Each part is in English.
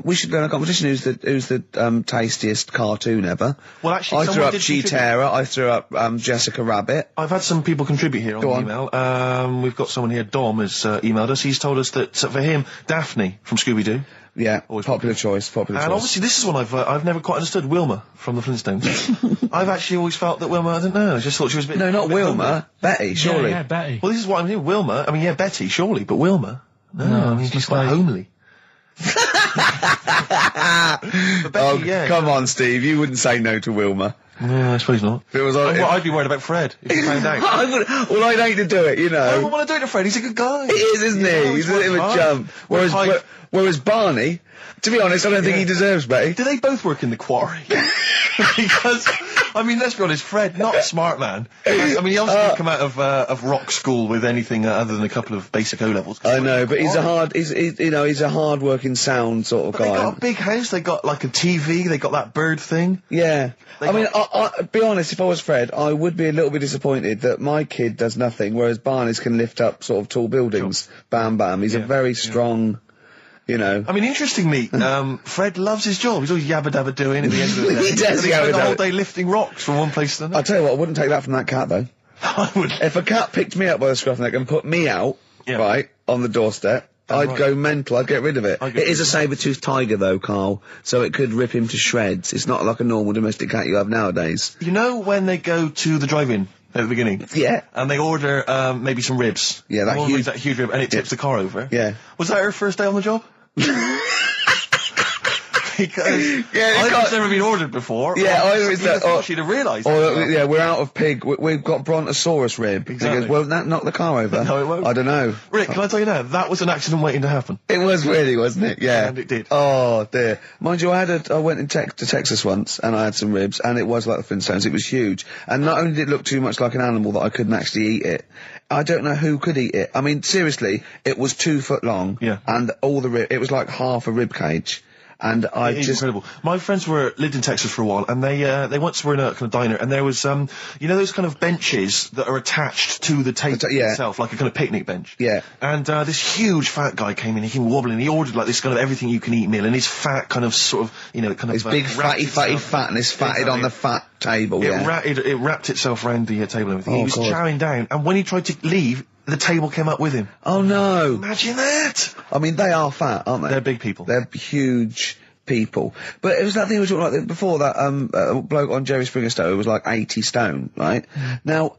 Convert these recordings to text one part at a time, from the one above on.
we should run a competition. Who's the tastiest cartoon ever? Well, actually, I threw up someone did Cheetara. I threw up Jessica Rabbit. I've had some people contribute here on the email. We've got someone here, Dom, has emailed us. He's told us that for him, Daphne from Scooby-Doo. Yeah, popular choice. And obviously this is one I've never quite understood. Wilma from the Flintstones. I've actually always felt that Wilma, I don't know, I just thought she was a bit... No, not Wilma. Homely. Betty, surely. Yeah, Betty. Well, this is what I'm saying. Wilma, I mean, yeah, Betty, surely, but Wilma? No, I mean, she's quite homely. But Betty, yeah. Come on, Steve, you wouldn't say no to Wilma. No, I suppose not. If it was I'd be worried about Fred, if he found out. I'd hate to do it, you know. I don't want to do it to Fred, he's a good guy. He is, isn't he? He's a bit of a chump. Whereas Barney, to be honest, I don't think he deserves Betty. Do they both work in the quarry? Because, I mean, let's be honest, Fred, not a smart man. I mean, he obviously didn't come out of rock school with anything other than a couple of basic O-levels. I know, but he's a hard-working, sound sort of guy. They got a big house, they got like a TV, they got that bird thing. Yeah. I be honest, if I was Fred, I would be a little bit disappointed that my kid does nothing, whereas Barney's can lift up sort of tall buildings. Sure. Bam, bam. He's a very strong... You know. I mean, interestingly, Fred loves his job. He's always yabba-dabba doing at the end of the day. He does yabba-dabba. The whole day lifting rocks from one place to another. I'll tell you what, I wouldn't take that from that cat, though. I would. If a cat picked me up by the scruff neck and put me out, right, on the doorstep, I'd go mental. I'd get rid of it. It is a saber-toothed tiger, though, Carl, so it could rip him to shreds. It's not like a normal domestic cat you have nowadays. You know when they go to the drive-in at the beginning? Yeah. And they order, maybe some ribs. Yeah, that huge rib, and it tips the car over. Yeah. Was that her first day on the job? Because I've never been ordered before. Yeah, she'd have realised. Yeah, we're out of pig. We've got Brontosaurus rib. Exactly. He goes, well, that knock the car over. No, it won't. I don't know. Rick, can I tell you now? That was an accident waiting to happen. It was really, wasn't it? Yeah. And it did. Oh, dear. Mind you, I went to Texas once, and I had some ribs, and it was like the Flintstones. It was huge. And not only did it look too much like an animal that I couldn't actually eat it, I don't know who could eat it. I mean, seriously, it was 2 foot long. Yeah. And all the it was like half a rib cage. And it's incredible. My friends lived in Texas for a while, and they once were in a kind of diner, and there was you know those kind of benches that are attached to the table itself, like a kind of picnic bench. Yeah. And this huge fat guy came in, he came wobbling, he ordered like this kind of everything you can eat meal, and his fat kind of sort of, you know, kind of his big fatty fatness fatted on the fat table. It wrapped itself around the table and everything. He was chowing down, and when he tried to leave, the table came up with him. Oh no! Imagine that! I mean, they are fat, aren't they? They're big people. They're huge people. But it was that thing we were talking about before, that bloke on Jerry Springer Show who was like 80 stone, right? Now,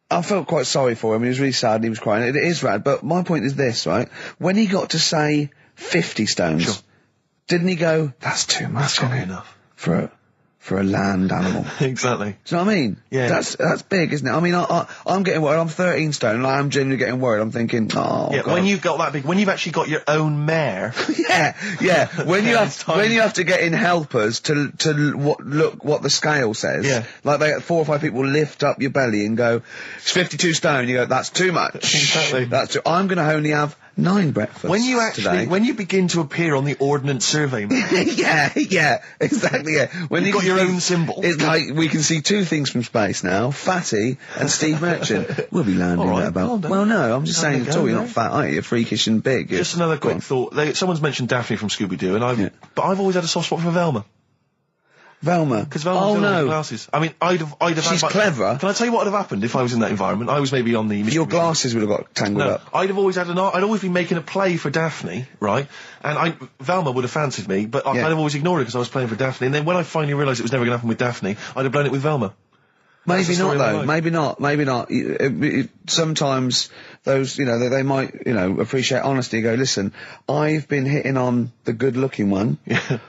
I felt quite sorry for him. He was really sad and he was crying. It is rad, but my point is this, right? When he got to say 50 stones, didn't he go, that's too much, that's not enough. For a land animal. Exactly. Do you know what I mean? Yeah. That's big, isn't it? I mean, I'm getting worried. I'm 13 stone, and I am genuinely getting worried. I'm thinking, oh, yeah, God. When you've got that big, when you've actually got your own mare. yeah. When you have to get in helpers to look what the scale says. Yeah. Like 4 or 5 people lift up your belly and go, it's 52 stone. You go, that's too much. Exactly. I'm going to only have 9 breakfasts when you begin to appear on the Ordnance Survey map. yeah, exactly, yeah. When you've got your own symbol. It's like, we can see 2 things from space now, Fatty and Steve Merchant. We'll be landing at about... Well, no, I'm just saying at all, you're not fat, are you? You're freakish and big. Just another quick thought. Someone's mentioned Daphne from Scooby-Doo, but I've always had a soft spot for Velma. Velma? Because Velma's the glasses. I mean, I'd have She's clever. Can I tell you what would have happened if I was in that environment? I was maybe on the... Your glasses would have got tangled up. I'd have always had I'd always been making a play for Daphne, right? And Velma would have fancied me, but I'd have always ignored it because I was playing for Daphne. And then when I finally realised it was never going to happen with Daphne, I'd have blown it with Velma. Maybe not, though. Maybe not. Sometimes those, you know, they might, you know, appreciate honesty and go, listen, I've been hitting on the good-looking one. Yeah.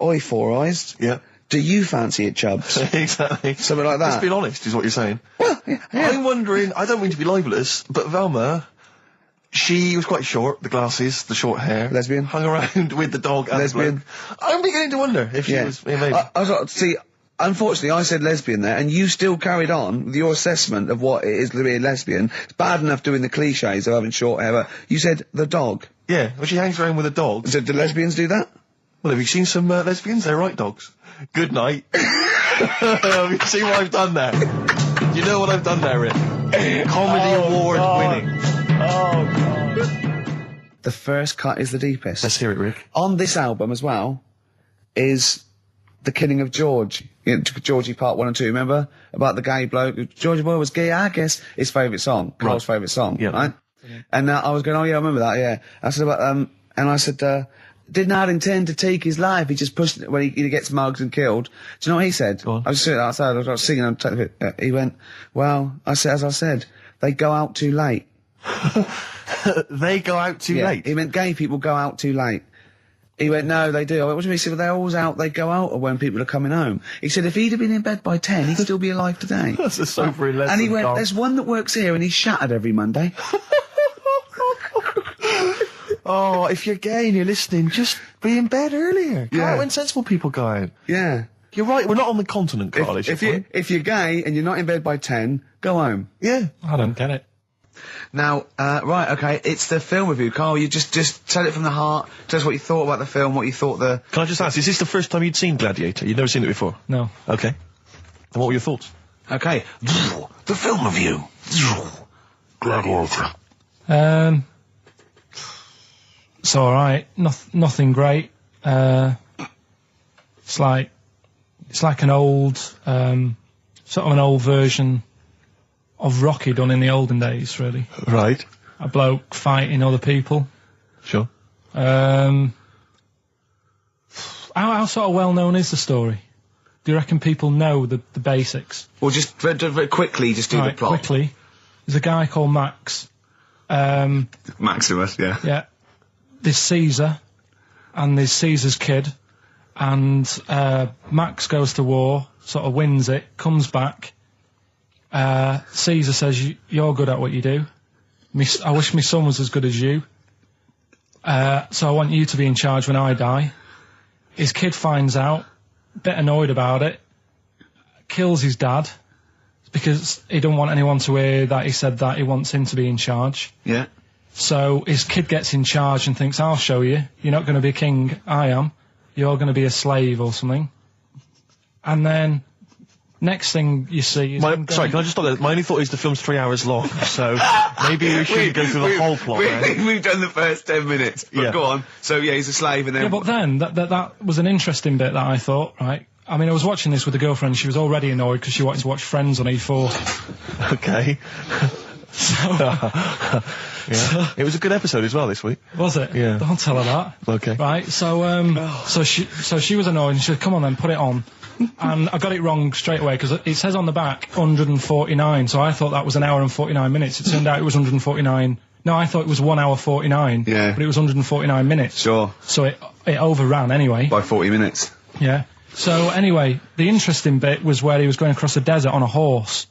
Oi, Four Eyes. Yeah. Do you fancy it, Chubbs? Exactly. Something like that. Let's be honest, is what you're saying. Well, yeah. I'm wondering, I don't mean to be libelous, but Velma, she was quite short, the glasses, the short hair. Lesbian. Hung around with the dog and lesbian. The bloke. I'm beginning to wonder if she was... Yeah, maybe. I was like, see... Unfortunately, I said lesbian there, and you still carried on with your assessment of what it is to be a lesbian. It's bad enough doing the cliches of having short hair, but you said the dog. Yeah, well, she hangs around with a dog. So do lesbians do that? Well, have you seen some lesbians? They're right dogs. Good night. Have you seen what I've done there? You know what I've done there, Rick? Comedy award winning. Oh, God. the first cut is the deepest. Let's hear it, Rick. On this album as well is The Killing of George. Georgie Part 1 and 2, remember? About the gay bloke. Georgie Boy was gay, I guess. His favourite song. Carl's favourite song, right? Yeah. And I was going, oh yeah, I remember that, yeah. I said about, and I said, did not intend to take his life. He just pushed it when he gets mugged and killed. Do you know what he said? I was sitting outside, I was singing, he went, well, as I said, they go out too late. They go out too late? He meant gay people go out too late. He went, no, they do. I went, what do you mean? He said, well, they're always out, they go out when people are coming home. He said, if he'd have been in bed by 10, he'd still be alive today. That's a sobering lesson. And he went, Carl. there's one that works here and he's shattered every Monday. Oh, if you're gay and you're listening, just be in bed earlier. Go out when sensible people go out. Yeah. You're right, we're not on the continent, Carl, If you're gay and you're not in bed by 10, go home. Yeah. I don't get it. Now, right, okay, it's the film review. Carl, you just tell it from the heart. Tell us what you thought about the film, what you thought the... Can I just ask, is this the first time you'd seen Gladiator? You'd never seen it before? No. Okay. And what were your thoughts? Okay. The film review. Gladiator. It's alright. Nothing great. It's like an old, sort of an old version of Rocky done in the olden days, really. Right. A bloke fighting other people. Sure. How sort of well known is the story? Do you reckon people know the basics? Well, just very quickly, just do the plot. Quickly. There's a guy called Max. Maximus, yeah. Yeah. There's Caesar, and there's Caesar's kid, and Max goes to war, sort of wins it, comes back. Caesar says, you're good at what you do. I wish my son was as good as you. So I want you to be in charge when I die. His kid finds out, a bit annoyed about it, kills his dad, because he don't want anyone to hear that he said that he wants him to be in charge. Yeah. So his kid gets in charge and thinks, I'll show you. You're not going to be king, I am. You're going to be a slave or something. And then, next thing you see is... Sorry, can I just stop there? My only thought is the film's 3 hours long, so maybe we shouldn't go through the whole plot. We've done the first 10 minutes, but go on. So, yeah, he's a slave and then... Yeah, but then, that was an interesting bit that I thought, right? I mean, I was watching this with a girlfriend, she was already annoyed because she wanted to watch Friends on E4. Okay. Yeah. It was a good episode as well this week. Was it? Yeah. Don't tell her that. Okay. Right, so she was annoyed and she said, come on then, put it on. And I got it wrong straight away because it says on the back 149, so I thought that was an hour and 49 minutes. It turned out it was 149. No, I thought it was 1 hour 49. Yeah. But it was 149 minutes. Sure. So it overran anyway. By 40 minutes. Yeah. So anyway, the interesting bit was where he was going across the desert on a horse.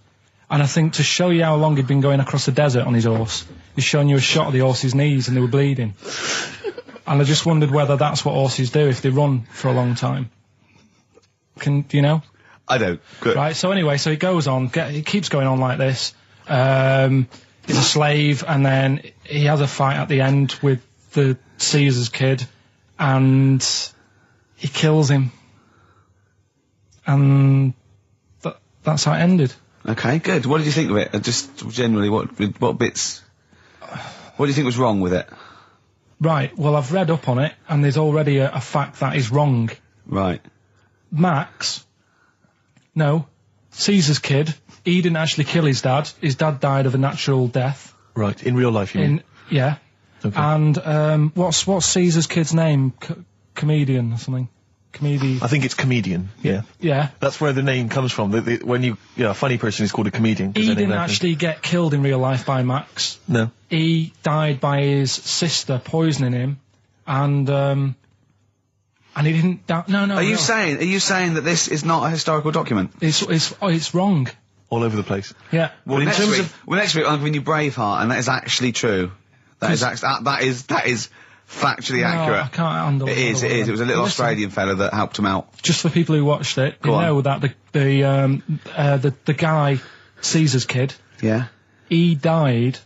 And I think to show you how long he'd been going across the desert on his horse, he's showing you a shot of the horse's knees and they were bleeding. And I just wondered whether that's what horses do if they run for a long time. Do you know? I don't. Good. Right, so anyway, so he goes on, he keeps going on like this. He's a slave, and then he has a fight at the end with the Caesar's kid, and he kills him. And that's how it ended. Okay, good. What did you think of it? Just generally, what bits... What do you think was wrong with it? Right, well, I've read up on it, and there's already a fact that is wrong. Right. Caesar's kid, he didn't actually kill his dad. His dad died of a natural death. Right, in real life, you mean? Yeah. Okay. And, what's Caesar's kid's name? Comedian or something? I think it's comedian, yeah. Yeah. That's where the name comes from. A funny person is called a comedian. He didn't actually get killed in real life by Max. No. He died by his sister poisoning him, and he didn't die. No. Are you saying that this is not a historical document? It's wrong. All over the place. Yeah. Well, next week I'm giving you Braveheart, and that is actually true. That is factually accurate. I can't handle it. It is. It was a little Australian fella that helped him out. Just for people who watched it, you know that the guy, Caesar's kid, yeah, he died.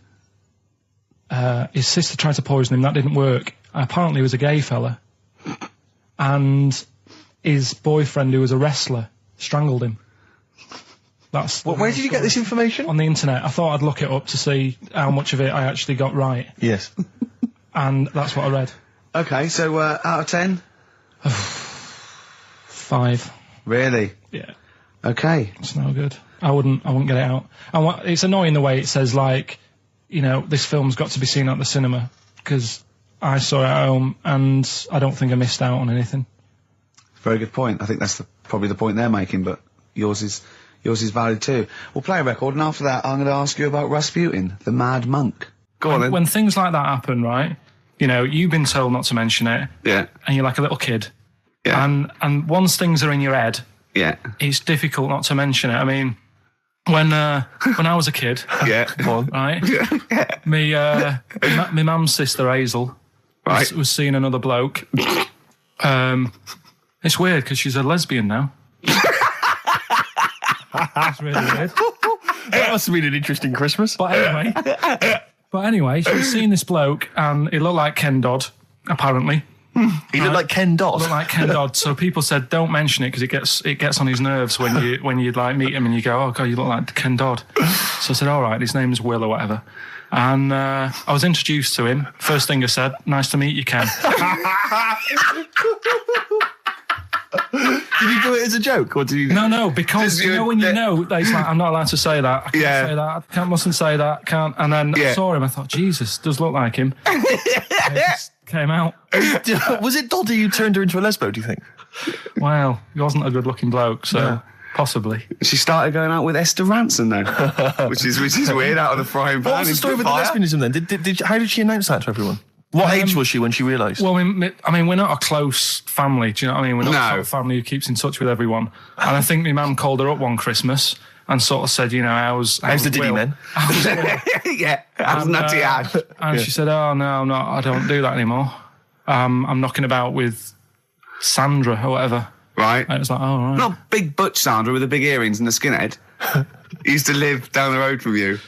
His sister tried to poison him. That didn't work. Apparently, he was a gay fella, and his boyfriend, who was a wrestler, strangled him. Where did you get this information? On the internet. I thought I'd look it up to see how much of it I actually got right. Yes. and that's what I read. Okay, so out of 10? 5. Really? Yeah. Okay. It's no good. I wouldn't get it out. And it's annoying the way it says, like, you know, this film's got to be seen at the cinema, because I saw it at home and I don't think I missed out on anything. Very good point. I think that's probably the point they're making, but yours is valid too. We'll play a record, and after that I'm going to ask you about Rasputin, the Mad Monk. Go on then. When things like that happen, right, you know, you've been told not to mention it. Yeah. And you're like a little kid. Yeah. And once things are in your head, Yeah. it's difficult not to mention it. I mean, when I was a kid, Yeah. Go on. right, me mum's sister Hazel Right. was seeing another bloke. It's weird because she's a lesbian now. That's really weird. That must have been an interesting Christmas. But anyway, she was seeing this bloke, and he looked like Ken Dodd, apparently. He looked like Ken Dodd. Looked like Ken Dodd. So people said, don't mention it because it gets on his nerves when you like meet him and you go, oh god, you look like Ken Dodd. So I said, all right, his name's Will or whatever. And I was introduced to him. First thing I said, nice to meet you, Ken. Did you do it as a joke, or did you? No, because you know when you know that it's like, I'm not allowed to say that. I can't Yeah. say that. I mustn't say that. Can't. And then I saw him. I thought, Jesus, does look like him. It just came out. Was it Doddy who turned her into a lesbo, do you think? Well, he wasn't a good-looking bloke, so possibly. She started going out with Esther Ranson though, which is weird, out of the frying pan. What was the story with the fire. lesbianism then? How did she announce that to everyone? What age was she when she realised? Well, I mean, we're not a close family, do you know what I mean? We're not No. a sort of family who keeps in touch with everyone. And I think my mum called her up one Christmas and sort of said, you know, how's the Diddy Will? men? How's Will? Yeah, how's Nutty Ash? And she said, oh, no, I'm not, I don't do that anymore. I'm knocking about with Sandra or whatever. Right. And it was like, oh, right. Not big butch Sandra with the big earrings and the skinhead. He used to live down the road from you.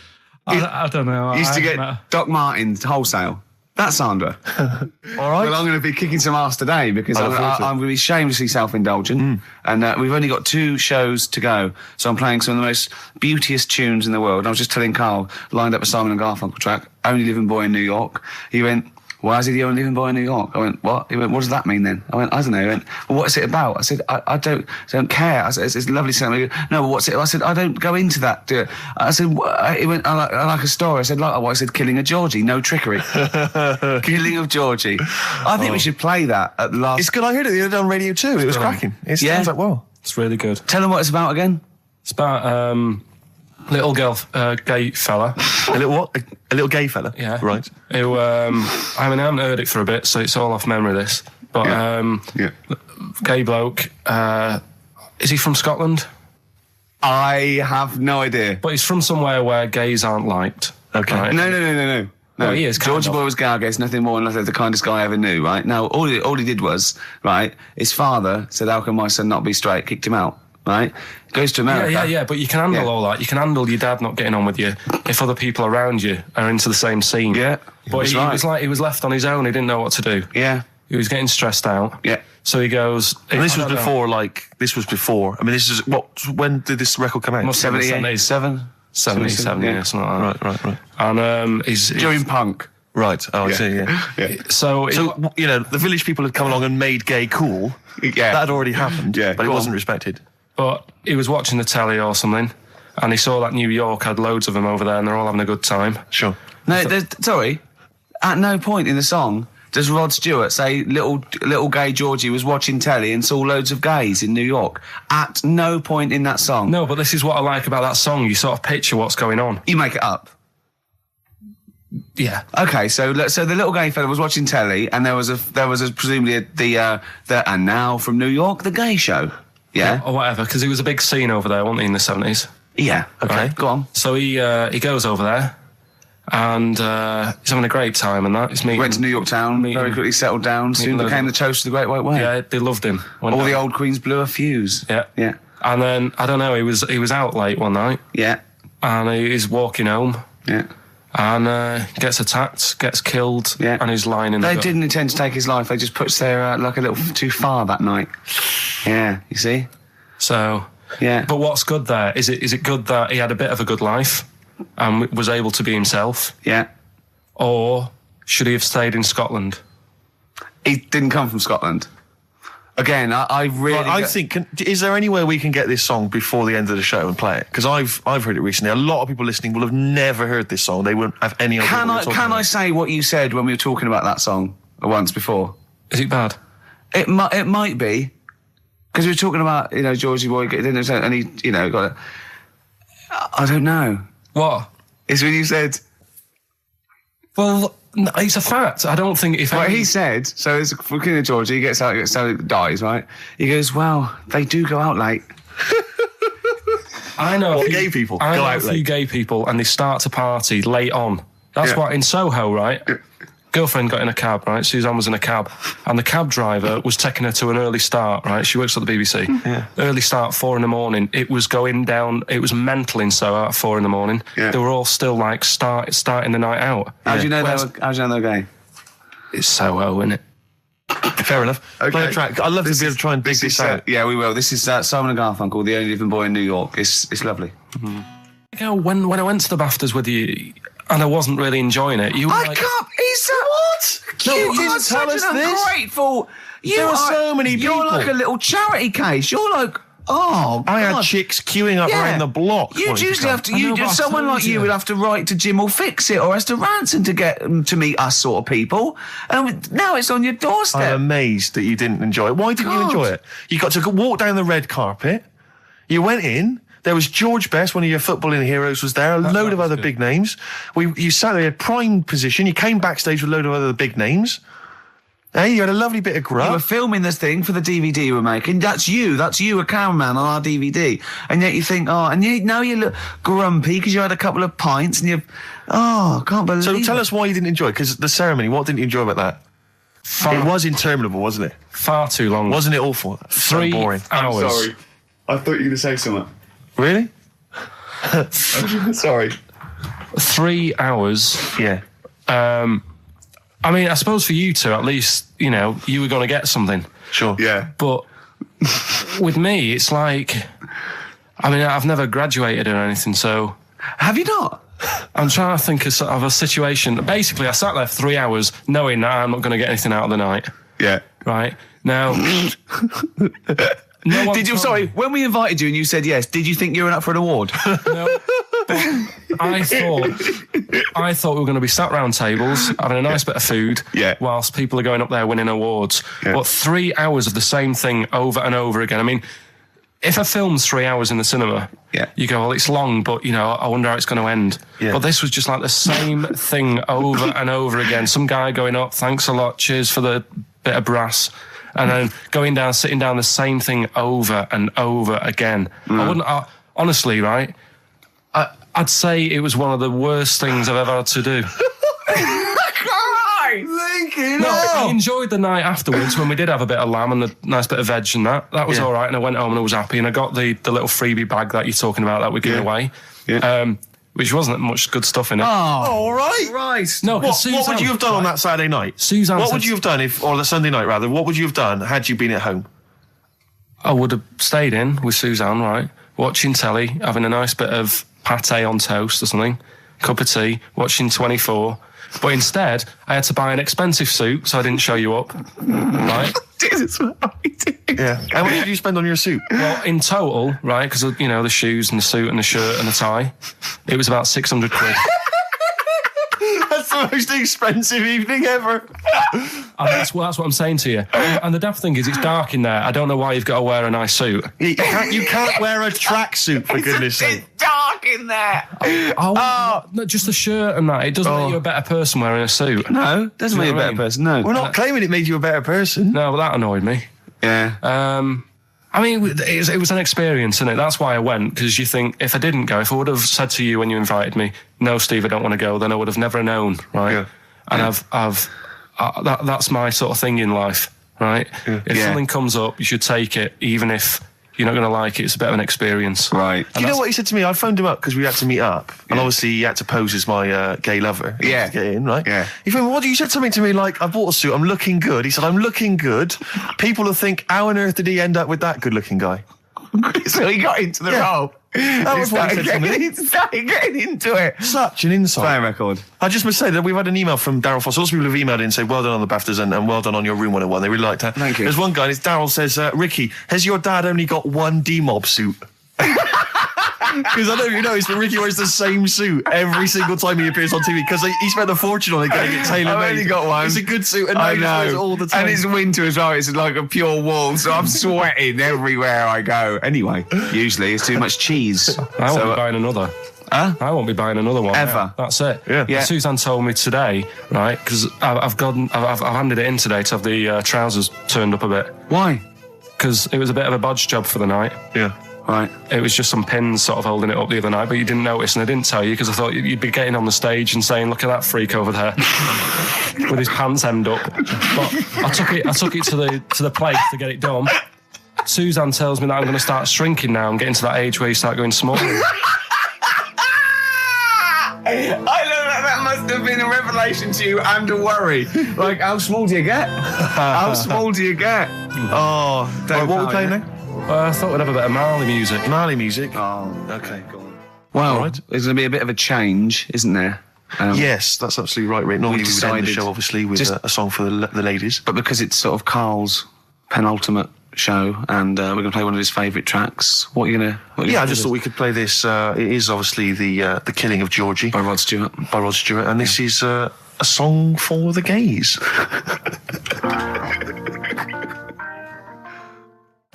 I don't know. He used to I get haven't met her. Doc Martens wholesale. That's Sandra. All right. Well, I'm going to be kicking some ass today because I look forward to it. I'm going to be shamelessly self-indulgent. And we've only got 2 shows to go. So I'm playing some of the most beauteous tunes in the world. And I was just telling Carl, lined up a Simon & Garfunkel track, Only Living Boy in New York. He went, why is he the only living boy in New York? I went, what? He went, what does that mean then? I went, I don't know. He went, well, what's it about? I said, I don't care. I said, it's a lovely song. He went, no, but what's it? I said, I don't go into that. I said, he went, I like a story. I said, like what? I said, killing of Georgie, no trickery. Killing of Georgie. I think we should play that at the last. It's good. I heard it the other day on Radio 2. It was cracking. It sounds like, well. It's really good. Tell them what it's about again. It's about little girl, gay fella. A little what? A little gay fella? Yeah. Right. Who, I haven't heard it for a bit, so it's all off memory, this. But, gay bloke, is he from Scotland? I have no idea. But he's from somewhere where gays aren't liked. Okay. Right? No. Well, he is, kind Georgie of. Boy was gay, I guess, nothing more than nothing, the kindest guy I ever knew, right? Now, all he did was, right, his father said, how can my son not be straight? Kicked him out, right? Goes to America. Yeah, but you can handle all that. You can handle your dad not getting on with you if other people around you are into the same scene. Yeah. But he was like, he was left on his own, he didn't know what to do. Yeah. He was getting stressed out. Yeah. So he goes... And this was before, I mean, this is, when did this record come out? Must have been 77? 77, yeah, something like that. Right. And he's... During punk. Right. Oh, I see, yeah. So, you know, the village people had come along and made gay cool. Yeah. That had already happened, Yeah, but it go wasn't on. respected. but he was watching the telly or something, and he saw that New York had loads of them over there, and they're all having a good time. Sure. No, sorry. At no point in the song does Rod Stewart say little gay Georgie was watching telly and saw loads of gays in New York. At no point in that song. No, but this is what I like about that song. You sort of picture what's going on. You make it up. Yeah. Okay, so the little gay fella was watching telly, and there was presumably the and now from New York, the gay show. Yeah. Or whatever, because it was a big scene over there, wasn't he, in the 70s? Yeah. Okay. Right. Go on. So he goes over there, and he's having a great time and that. He's meeting... Went to New York town, very quickly settled down, soon became the toast of the Great White Way. Yeah, they loved him. All the old queens blew a fuse. Yeah. Yeah. And then, I don't know, he was out late one night, Yeah. and he's walking home, Yeah. and gets attacked, gets killed, Yeah. and he's lying in the They gut. didn't intend to take his life. They just pushed their luck a little too far that night. Yeah. You see? So... Yeah. But what's good there? Is it good that he had a bit of a good life and was able to be himself? Yeah. Or should he have stayed in Scotland? He didn't come from Scotland. Again, I really... Right, I think, is there any way we can get this song before the end of the show and play it? Because I've heard it recently. A lot of people listening will have never heard this song. They wouldn't have any idea what we're talking Can about. I say what you said when we were talking about that song once before? Is it bad? It might be. Because we were talking about, Georgie Boy, and he, got it. I don't know. What? It's when you said... Well, no, it's a fact. I don't think if... Right, he said, so it's fucking Georgie, he gets out, so dies, right? He goes, well, they do go out late. I know... Gay people I go know out a few late. gay people, and they start to party late on. That's why in Soho, right... Girlfriend got in a cab, right? Suzanne was in a cab, and the cab driver was taking her to an early start, right? She works at the BBC. Yeah. Early start, 4 a.m. It was going down. It was mental in Soho at 4 a.m. Yeah. They were all still like starting the night out. How do you know Whereas- how do you know they're gay? It's Soho, isn't it? Fair enough. Okay. Play a track. I'd love to be able to try and dig this out. Yeah, we will. This is Simon and Garfunkel, The Only Living Boy in New York. It's lovely. When I went to the BAFTAs with you, and I wasn't really enjoying it, you were I like... can't. He's what? No, You you are didn't tell such us an this. ungrateful. There are so many You're people. like a little charity case. You're like, oh, I had God. chicks queuing up around the block. You'd wanting to usually come. have to. I know, You but I someone told like you you. would have to write to Jim or Fix It or Esther Ranson to get them to meet us sort of people. And now it's on your doorstep. I'm amazed that you didn't enjoy it. Why didn't you God. enjoy it? You got to walk down the red carpet. You went in. There was George Best, one of your footballing heroes, was there. A load of other big names. You sat there in prime position. You came backstage with a load of other big names. Hey, you had a lovely bit of You were grub. filming this thing for the DVD you were making. That's you, a cameraman on our DVD. And yet you think, now you look grumpy because you had a couple of pints and I can't believe So it. tell us why you didn't enjoy it, because the ceremony, what didn't you enjoy about that? It was interminable, wasn't it? Far too long. Wasn't it awful? So 3 boring. hours. I thought you were going to say something. Really? Sorry. 3 hours. Yeah. I mean, I suppose for you two, at least, you were going to get something. Sure. Yeah. But with me, it's like, I mean, I've never graduated or anything, so Have you not? I'm trying to think of a situation. Basically, I sat there for 3 hours knowing that I'm not going to get anything out of the night. Yeah. Right? Now... no one Did you? told Sorry, me. when we invited you and you said yes, did you think you were up for an award? No, but I thought we were going to be sat round tables having a nice bit of food, Yeah. whilst people are going up there winning awards. Yeah. But 3 hours of the same thing over and over again. I mean, if a film's 3 hours in the cinema, Yeah. you go, well, it's long, but I wonder how it's going to end. Yeah. But this was just like the same thing over and over again. Some guy going up, thanks a lot, cheers for the bit of brass. And then going down, sitting down, the same thing over and over again. Honestly, right? I'd say it was one of the worst things I've ever had to do. No, I enjoyed the night afterwards when we did have a bit of lamb and a nice bit of veg and that. That was Yeah. all right, and I went home and I was happy. And I got the little freebie bag that you're talking about that we're giving away, which wasn't much good stuff in it. Oh, All right. right. No, What 'cause would you have done on right? that Saturday night? Suzanne What said- would you have done or the Sunday night rather? What would you have done had you been at home? I would have stayed in with Suzanne, right, watching telly, having a nice bit of pate on toast or something, cup of tea, watching 24. But instead, I had to buy an expensive suit, so I didn't show you up, right? Jesus, what are we doing? Yeah. How much did you spend on your suit? Well, in total, right, because, the shoes and the suit and the shirt and the tie, it was about 600 quid. That's the most expensive evening ever. And that's what I'm saying to you. And the daft thing is, it's dark in there. I don't know why you've got to wear a nice suit. You can't wear a tracksuit, for goodness sake. It's dark in there. No, just the shirt and that. It doesn't make you a better person wearing a suit. No, doesn't Do make you you a know what I better mean? person. No. We're not claiming it made you a better person. No, but that annoyed me. Yeah. I mean, it was an experience, innit? That's why I went, because you think, if I didn't go, if I would have said to you when you invited me, no, Steve, I don't want to go, then I would have never known, right? Yeah. And that's my sort of thing in life, right? If Yeah. something comes up, you should take it, even if you're not going to like it. It's a bit of an experience. Right. Do you know what he said to me? I phoned him up because we had to meet up, and obviously he had to pose as my gay lover. Yeah. To get in, right? Yeah. He phoned me, you said something to me like, I bought a suit, I'm looking good. He said, I'm looking good. People will think, how on earth did he end up with that good-looking guy? So he got into the role. That was what he said to me. He started getting into it. Such an insight. Play a record. I just must say that we've had an email from Daryl Foster. Lots of people have emailed in and said, well done on the BAFTAs and well done on your Room 101. They really liked that. Thank you. There's one guy, Daryl says, Ricky, has your dad only got one D-Mob suit? Because I don't know if you noticed, but Ricky wears the same suit every single time he appears on TV because he spent a fortune on it getting it tailor-made. I've only got one. It's a good suit and I wears it all the time. And it's winter as well. It's like a pure wool, so I'm sweating everywhere I go. Anyway, usually it's too much cheese. I won't be buying another. Huh? I won't be buying another one. Ever. That's it. Yeah. Suzanne told me today, right, because I've handed it in today to have the trousers turned up a bit. Why? Because it was a bit of a bodge job for the night. Yeah. Right. It was just some pins sort of holding it up the other night, but you didn't notice, and I didn't tell you because I thought you'd be getting on the stage and saying, "Look at that freak over there with his pants hemmed up." But I took it to the place to get it done. Suzanne tells me that I'm going to start shrinking now and getting to that age where you start going small. I know that must have been a revelation to you and a worry. Like, how small do you get? How small do you get? Oh, Right, what are we playing now? I thought we'd have a bit of Marley music. Marley music. Oh, Okay, go on. well, Right. there's going to be a bit of a change, isn't there? Yes, that's absolutely right, Rick. Normally we would end the decided show, obviously, with just- a song for the ladies. But because it's sort of Carl's penultimate show, and we're going to play one of his favourite tracks, what are you going to... Yeah, I just thought we could play this. It is obviously the Killing of Georgie By Rod Stewart. by Rod Stewart, and this is a song for the gays.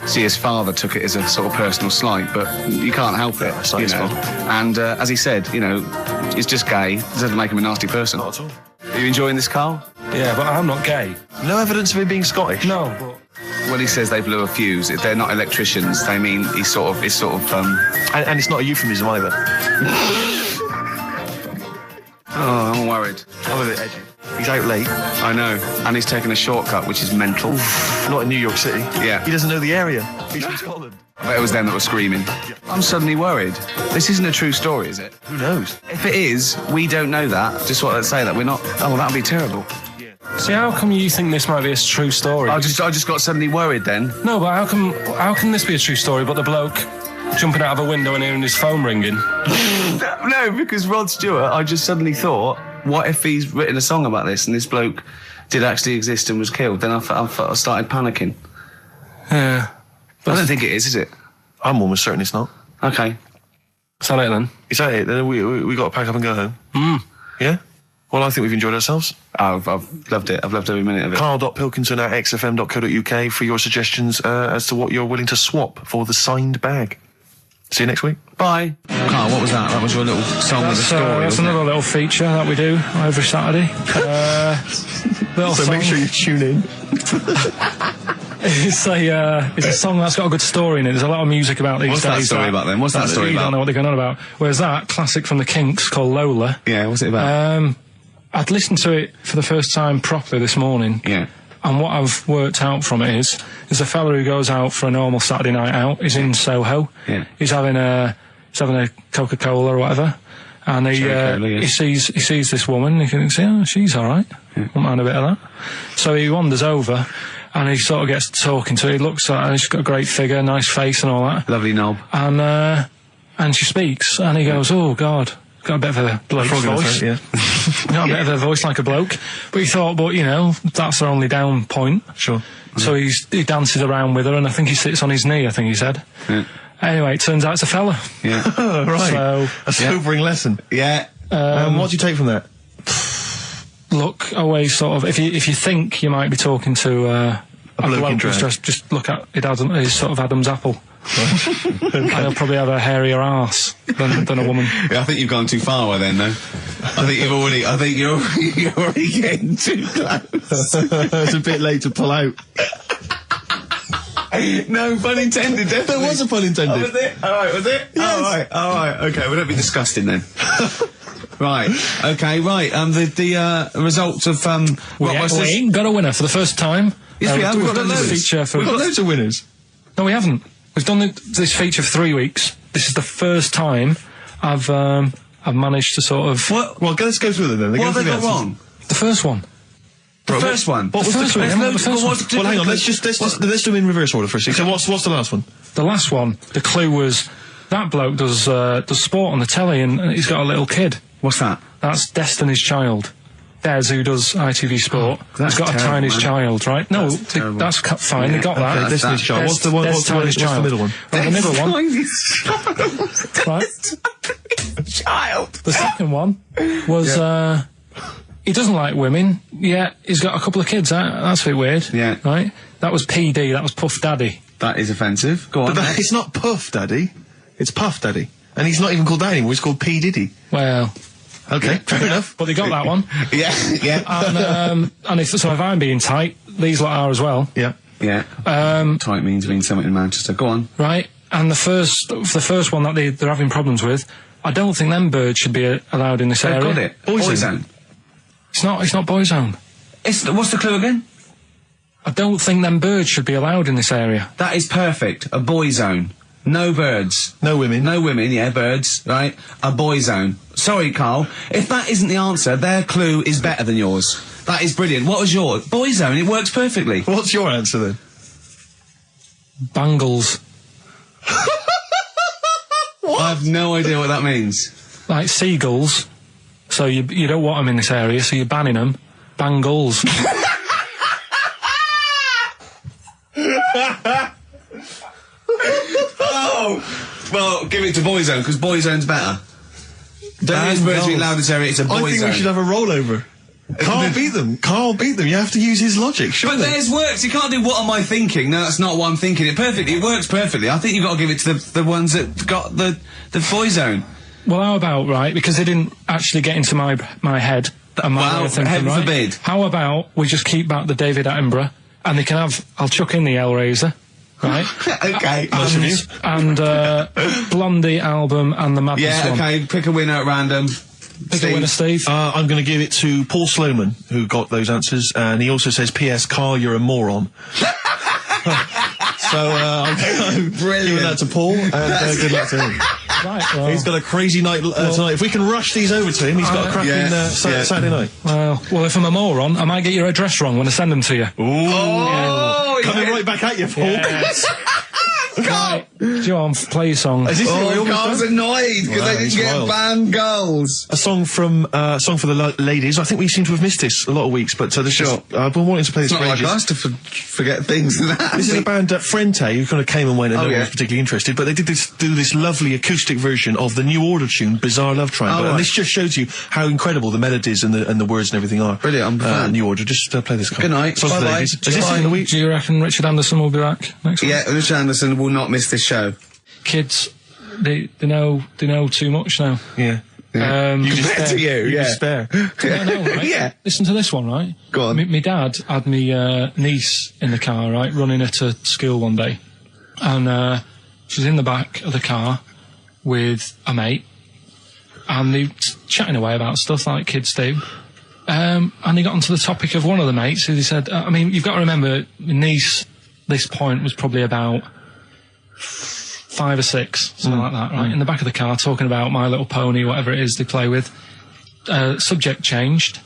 See, his father took it as a sort of personal slight, but you can't help it, It's not you his know. fault. And as he said, you know, it's just gay. It doesn't make him a nasty person. Not at all. Are you enjoying this, Carl? Yeah, but I'm not gay. No evidence of him being Scottish. No, but When he says they blew a fuse, if they're not electricians, they mean it's sort of And it's not a euphemism either. oh, I'm worried. I'm a bit edgy. He's out late. I know. And he's taken a shortcut, which is mental. Not in New York City. Yeah. He doesn't know the area. He's from Scotland. But it was them that were screaming. I'm suddenly worried. This isn't a true story, is it? Who knows? If it is, we don't know that. Just what I'd say that we're not. Oh, that'd be terrible. see, how come you think this might be a true story? I just got suddenly worried then. No, but how can this be a true story? But the bloke jumping out of a window and hearing his phone ringing. No, because Rod Stewart, I just suddenly thought, what if he's written a song about this and this bloke did actually exist and was killed? Then I started panicking. Yeah. I don't think it is it? I'm almost certain it's not. Okay. Is that it then? Is that it? Then we got to pack up and go home. Yeah? Well, I think we've enjoyed ourselves. I've loved it. I've loved every minute of it. Karl.Pilkington at xfm.co.uk for your suggestions as to what you're willing to swap for the signed bag. See you next week. Bye. Carl, what was that? That was your little song with a story, That's wasn't another little feature that we do every Saturday. Little So song. make sure you tune in. It's a song that's got a good story in it. There's a lot of music about these What's days. that story about then? What's that story You about? don't know what they're going on about. Whereas that classic from the Kinks called Lola. Yeah, what's it about? I'd listened to it for the first time properly this morning. Yeah. And what I've worked out from it is a fella who goes out for a normal Saturday night out. He's in Soho. Yeah. He's having a Coca-Cola or whatever. And Cherry-Cola, he yes. sees this woman. He thinks, oh, she's all right. Won't mind a bit of that. So he wanders over, and he sort of gets talking to her. He looks at her. She's got a great figure, nice face, and all that. Lovely knob. And she speaks, and he goes, "Oh God." Got a bit of a bloke voice. Yeah. Got a bit of a voice like a bloke. But he thought, that's their only down point. Sure. So he dances around with her, and I think he sits on his knee, I think he said. Yeah. Anyway, it turns out it's a fella. Yeah. Right. So, A sobering lesson. Yeah. What do you take from that? look away sort of, if you think you might be talking to a bloke in bloke, drag. just look at his sort of Adam's apple. And he'll probably have a hairier arse than a woman. Yeah, I think you've gone too far then, though. I think you're already getting too close. It's a bit late to pull out. No, pun intended, definitely. There was a pun intended. Oh, was it? Alright, was it? Yes. Alright, okay, we don't be disgusting then. Right, okay, right, the results of, We ain't got a winner for the first time. Yes, we have, we've got done this loads. feature for... We've got loads of winners. No, we haven't. We've done this feature for 3 weeks. This is the first time I've managed to sort of... What? Well, let's go through them then. What have they got wrong? The first one. The first one. What was the clue? There's loads- first what's the Well, hang on. difference? Let's do them in reverse order for a second. So what's the last one? The last one, the clue was that bloke does sport on the telly and he's got a little kid. What's that? That's Destiny's Child. Des, who does ITV Sport, that's has got a terrible, tiny man. child, right? No, That's terrible. that's fine. They got Okay, that. Destiny's Child. What's the one? Des What's the middle one? Right, the middle one, right? Child. The second one was he doesn't like women. Yeah, he's got a couple of kids. That's a bit weird. Yeah. Right. That was PD. That was Puff Daddy. That is offensive. Go on. But it's not Puff Daddy. It's Puff Daddy. And he's not even called that anymore. He's called P Diddy. Well, Okay, fair enough. but they got that one. yeah. And if I'm being tight, these lot are as well. Yeah. Yeah. Tight means something in Manchester. Go on. Right. And the first one that they're having problems with, I don't think them birds should be allowed in this I've area. got it. Boyzone. It's not Boyzone. What's the clue again? I don't think them birds should be allowed in this area. That is perfect. A boy zone. No birds. No women. No women, yeah, birds, right? A boy zone. Sorry, Carl. If that isn't the answer, their clue is better than yours. That is brilliant. What was yours? Boy zone. It works perfectly. What's your answer then? Bangles. I have no idea what that means. Like seagulls. So you don't want them in this area, so you're banning them. Bangles. Oh! Well, give it to boy zone, because boy zone's better. Don't use birds being loud in this area, it's a boy I think zone. we should have a rollover. Carl beat them. Carl beat them. You have to use his logic, But surely. theirs works. You can't do what am I thinking? No, that's not what I'm thinking. It perfectly. It works perfectly. I think you've got to give it to the ones that got the boy zone. Well, how about, right, because they didn't actually get into my head and my Well, way of thinking, heaven right? forbid. How about we just keep back the David Attenborough and they can have, I'll chuck in the Hellraiser, right? Okay. and Blondie album and the Madness Yeah, one. okay. Pick a winner at random. Pick a winner, Steve. I'm going to give it to Paul Sloman, who got those answers, and he also says, P.S. Carl, you're a moron. So, I'm giving that to Paul, and good luck to him. Right, well, He's got a crazy night tonight. If we can rush these over to him, he's got a cracking Saturday night. well, if I'm a moron, I might get your address wrong when I send them to you. Oh, Coming right back at you, Paul. Yes. Right, John, play your song. Is this what we Oh, almost Carl's done? annoyed because Wow, they didn't he's get wild. banned goals. A song for the ladies. I think we seem to have missed this a lot of weeks, but there's Sure. just, I've been wanting to play this It's for not like ages. us to forget things and that. This is a band, Frente, who kind of came and went and no one yeah. was particularly interested, but they did do this lovely acoustic version of the New Order tune, Bizarre Love Triangle, Oh, and right. this just shows you how incredible the melodies and the words and everything are. Brilliant, I'm a fan. New Order, just play this. Good night. Song for the Bye-bye. ladies. Is this Bye. in the week? Do you reckon Richard Anderson will be back next week? Yeah, Richard Anderson will not miss this show. Kids, they know too much now. Yeah. You Compared to you, yeah. Despair. I know, right? Yeah. Listen to this one, right? Go on. My dad had me niece in the car, right, running her to school one day, and she was in the back of the car with a mate, and they were chatting away about stuff like kids do. And they got onto the topic of one of the mates who they said, I mean, you've got to remember, my niece, this point was probably about 5 or 6, something like that, right? In the back of the car, talking about My Little Pony, whatever it is they play with. Subject changed.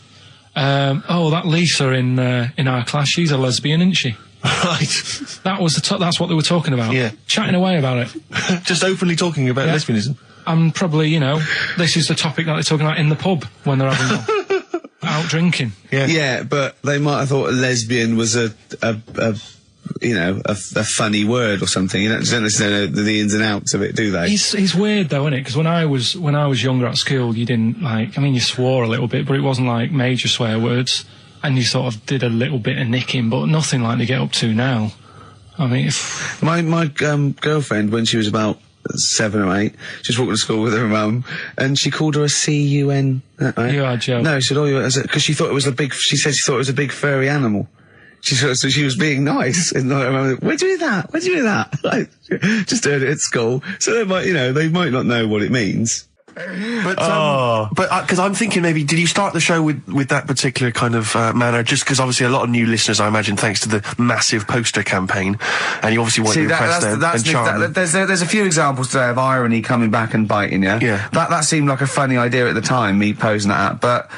That Lisa in our class, she's a lesbian, isn't she? Right. That was that's what they were talking about. Yeah. Chatting away about it. Just openly talking about Yeah. lesbianism. And probably, this is the topic that they're talking about in the pub when they're having out drinking. Yeah. Yeah, but they might have thought a lesbian was a funny word or something. You don't necessarily know the ins and outs of it, do they? It's weird though, isn't it? Because when I was younger at school, you didn't you swore a little bit, but it wasn't like major swear words, and you sort of did a little bit of nicking, but nothing like they get up to now. I mean, My girlfriend, when she was about 7 or 8, she was walking to school with her mum, and she called her a C-U-N. Right? You are joking. No, she said, because she thought it was she said she thought it was a big furry animal. So she was being nice, and I remember, where'd you do that? Where'd you do that? Just heard it at school. So they might not know what it means. But because I'm thinking maybe, did you start the show with that particular kind of manner? Just because obviously a lot of new listeners, I imagine, thanks to the massive poster campaign, and you obviously want to impress them and charm them. There's a few examples today of irony coming back and biting you. Yeah. That seemed like a funny idea at the time, me posing that up. But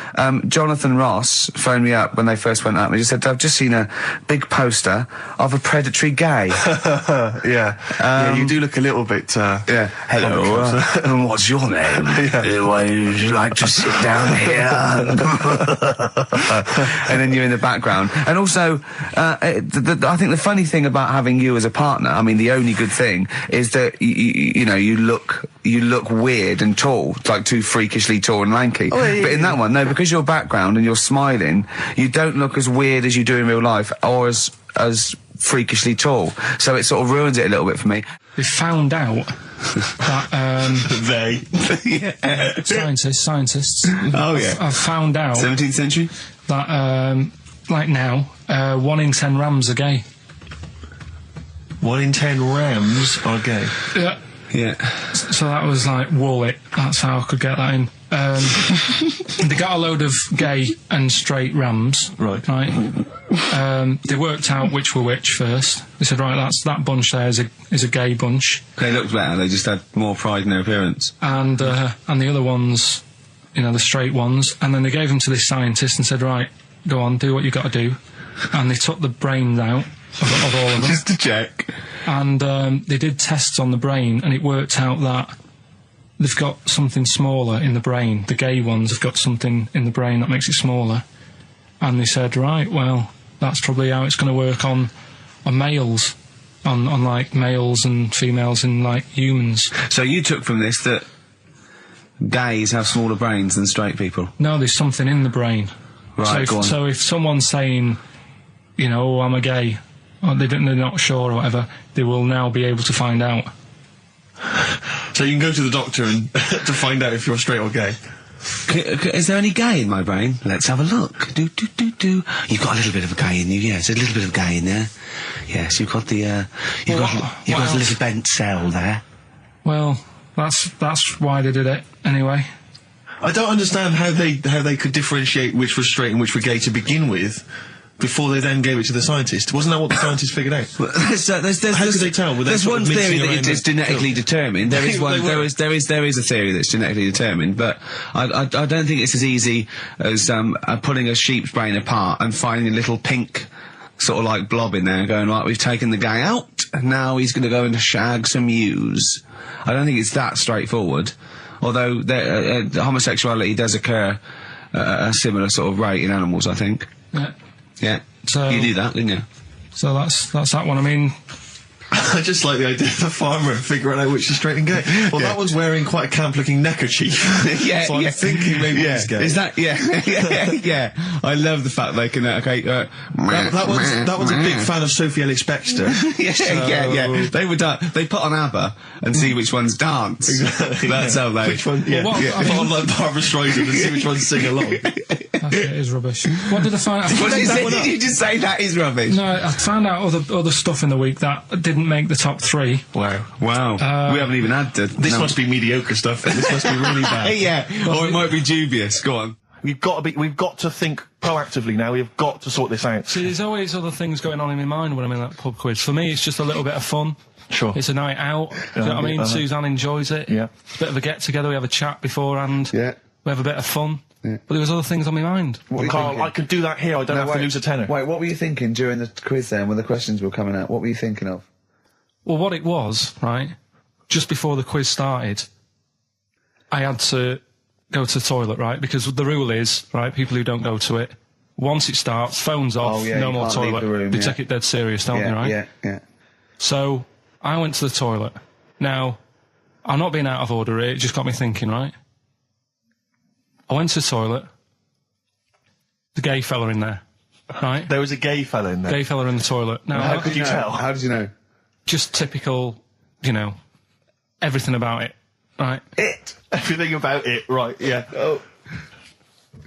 Jonathan Ross phoned me up when they first went up and he just said, I've just seen a big poster of a predatory gay. Yeah, you do look a little bit. Hello, and what's your name? Would you like to sit down here? And then you're in the background. And also, I think the funny thing about having you as a partner, I mean, the only good thing is that you know, you look weird and tall, like too freakishly tall and lanky. But in that one, no, because your background and you're smiling, you don't look as weird as you do in real life, or as freakishly tall. So it sort of ruins it a little bit for me. They found out that scientists. Oh yeah. I've found out 17th century that like now, 1 in 10 Rams are gay. 1 in 10 Rams are gay. Yeah. Yeah. So that was like wool it. That's how I could get that in. They got a load of gay and straight Rams. Right. They worked out which were which first. They said, right, that bunch there is a gay bunch. They looked better. They just had more pride in their appearance. And the other ones, you know, the straight ones. And then they gave them to this scientist and said, right, go on, do what you got to do. And they took the brains out of all of them. Just to check. And they did tests on the brain, and it worked out that they've got something smaller in the brain. The gay ones have got something in the brain that makes it smaller. And they said, right, well, that's probably how it's going to work on males, on like males and females and like humans. So you took from this that gays have smaller brains than straight people? No, there's something in the brain. Right, go on. So if someone's saying, you know, oh, I'm a gay, or they're not sure or whatever, they will now be able to find out. So you can go to the doctor and to find out if you're straight or gay. Is there any gay in my brain? Let's have a look. Do. You've got a little bit of a gay in you, yes. A little bit of gay in there. Yes, you've got the, you've got a little bent cell there. Well, that's why they did it, anyway. I don't understand how they could differentiate which was straight and which were gay to begin with, before they then gave it to the scientist. Wasn't that what the scientists figured out? How could they tell? There's one theory that it's genetically determined. There is one. There is a theory that's genetically determined, but I don't think it's as easy as pulling a sheep's brain apart and finding a little pink sort of like blob in there and going, right, we've taken the guy out and now he's going to go and shag some ewes. I don't think it's that straightforward. Although homosexuality does occur at a similar sort of rate in animals, I think. Yeah. Yeah. So you knew that, didn't you? So that's that one. I mean, I just like the idea of the farmer figuring out which is straight and gay. Well, that one's wearing quite a camp-looking neckerchief. Yeah, so I'm thinking maybe he's gay. Is that? Yeah. I love the fact they can. That one's a big fan of Sophie Ellis-Bextor. Yeah. They would. They put on ABBA and see which ones dance. Exactly. That's how they. Which one? Yeah. I put on like Barbara Streisand and see which ones sing along. It is rubbish. What did I find out? Did you just say that is rubbish? No, I found out other stuff in the week that didn't make the top 3. Wow. We haven't even had to. This must be mediocre stuff. This must be really bad. Yeah, or it might be dubious. Go on. We've got to think proactively now. We've got to sort this out. See, there's always other things going on in my mind when I'm in that pub quiz. For me, it's just a little bit of fun. Sure. It's a night out. Do you know what I mean? Suzanne enjoys it. Yeah. Bit of a get together. We have a chat beforehand. Yeah. We have a bit of fun. Yeah. But there was other things on my mind. What Carl, I could do that here. I don't have to lose a tenner. Wait, what were you thinking during the quiz then, when the questions were coming out? What were you thinking of? Well, what it was, right, just before the quiz started, I had to go to the toilet, right, because the rule is, right, people who don't go to it, once it starts, phones off, no more toilet. They take it dead serious, don't they, right? Yeah. So, I went to the toilet. Now, I'm not being out of order here, it just got me thinking, right? I went to the toilet, the gay fella in there, right? There was a gay fella in there. Gay fella in the toilet. Now, how could you tell? How did you know? Just typical, you know, everything about it, right? Everything about it, right, yeah. Oh.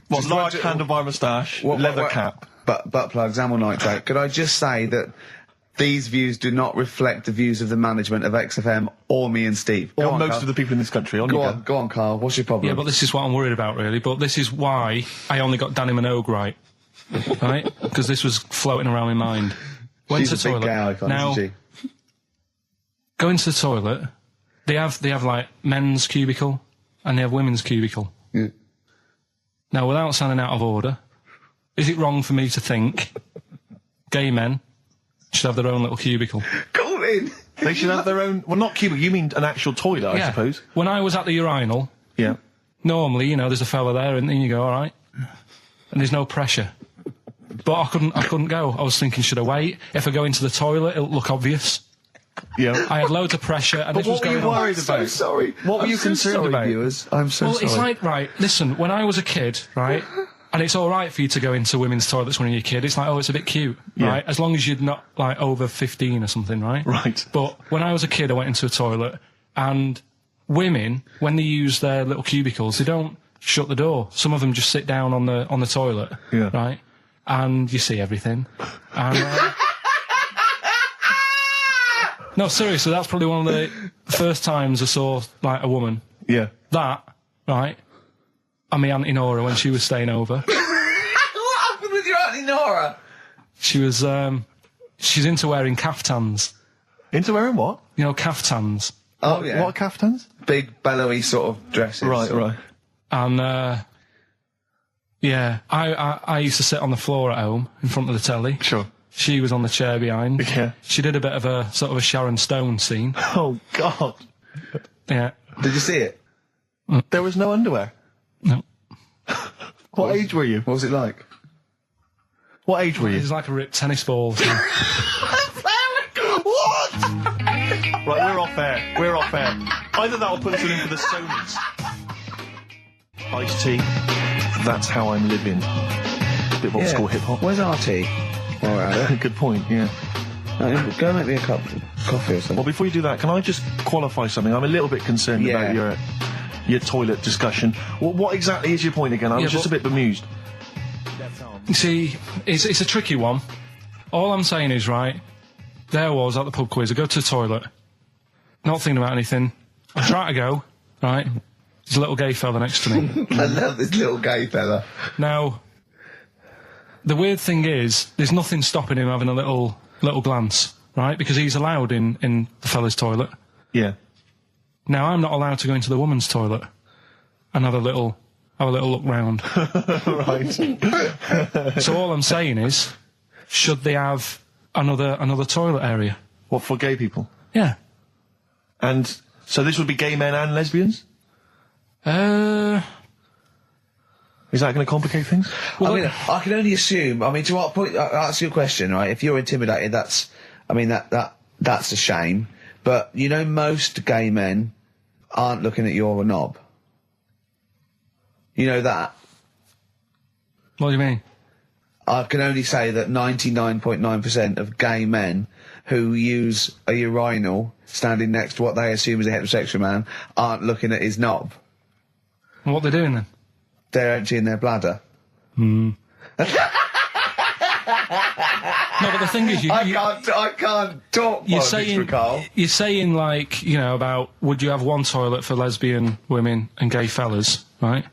What, large handlebar moustache, leather cap. Butt plugs, amyl nitrate. Could I just say that These views do not reflect the views of the management of XFM or me and Steve. Go Or on, most Carl. of the people in this country. Go on, Carl. What's your problem? Yeah, but this is what I'm worried about, really. But this is why I only got Danny Minogue right. Right? Because this was floating around my mind. Went She's to a the big toilet. gay icon, Now, isn't she? go into the toilet. They have like men's cubicle and they have women's cubicle. Yeah. Now, without sounding out of order, is it wrong for me to think gay men should have their own little cubicle? Call in. They should have their own... Well, not cubicle, you mean an actual toilet, I suppose. When I was at the urinal, Yeah. normally, there's a fella there and then you go, all right. And there's no pressure. But I couldn't go. I was thinking, should I wait? If I go into the toilet, it'll look obvious. Yeah. I had loads of pressure and But this was what were going you on. worried about? So sorry. What were I'm you so concerned sorry, about? viewers? I'm so Well, sorry. it's like, right, listen, when I was a kid, right, and it's all right for you to go into women's toilets when you're a kid, it's like, oh, it's a bit cute, Yeah. right, as long as you're not, like, over 15 or something, right? Right. But when I was a kid, I went into a toilet, and women, when they use their little cubicles, they don't shut the door. Some of them just sit down on the toilet, Yeah. right, and you see everything. And, no, seriously, that's probably one of the first times I saw, like, a woman. Yeah. That, right, and my Auntie Nora when she was staying over. What happened with your Auntie Nora? She was, she's into wearing caftans. Into wearing what? You know, caftans. Oh, yeah. What caftans? Big, bellowy sort of dresses. Right. And, yeah, I used to sit on the floor at home in front of the telly. Sure. She was on the chair behind. Yeah. She did a bit of a sort of a Sharon Stone scene. Oh, God. Yeah. Did you see it? There was no underwear. No. What age were you? What was it like? What age were you? It's like a ripped tennis ball. So. What? Right, we're off air. We're off air. Either that or put us in for the Sonys. Iced tea. That's how I'm living. Bit of old school hip hop. Where's RT? All right. Good point, yeah. Go make me a cup of coffee or something. Well, before you do that, can I just qualify something? I'm a little bit concerned Yeah. about your toilet discussion. What exactly is your point again? I was just a bit bemused. You see, it's a tricky one. All I'm saying is, right, there I was at the pub quiz. I go to the toilet, not thinking about anything. I try to go, right, there's a little gay fella next to me. I love this little gay fella. Now, the weird thing is, there's nothing stopping him having a little glance, right, because he's allowed in the fella's toilet. Yeah. Now, I'm not allowed to go into the woman's toilet and have a little look round. Right. So all I'm saying is, should they have another toilet area? What, for gay people? Yeah. And so this would be gay men and lesbians? Is that going to complicate things? Well, I mean, I can only assume. I mean, to what point? I'll ask you a question, right? If you're intimidated, that's a shame. But most gay men aren't looking at your knob. You know that. What do you mean? I can only say that 99.9% of gay men who use a urinal standing next to what they assume is a heterosexual man aren't looking at his knob. What are they doing then? They're emptying their bladder. No, but the thing is, I can't talk politics for Carl. you're saying like, about would you have one toilet for lesbian women and gay fellas, right?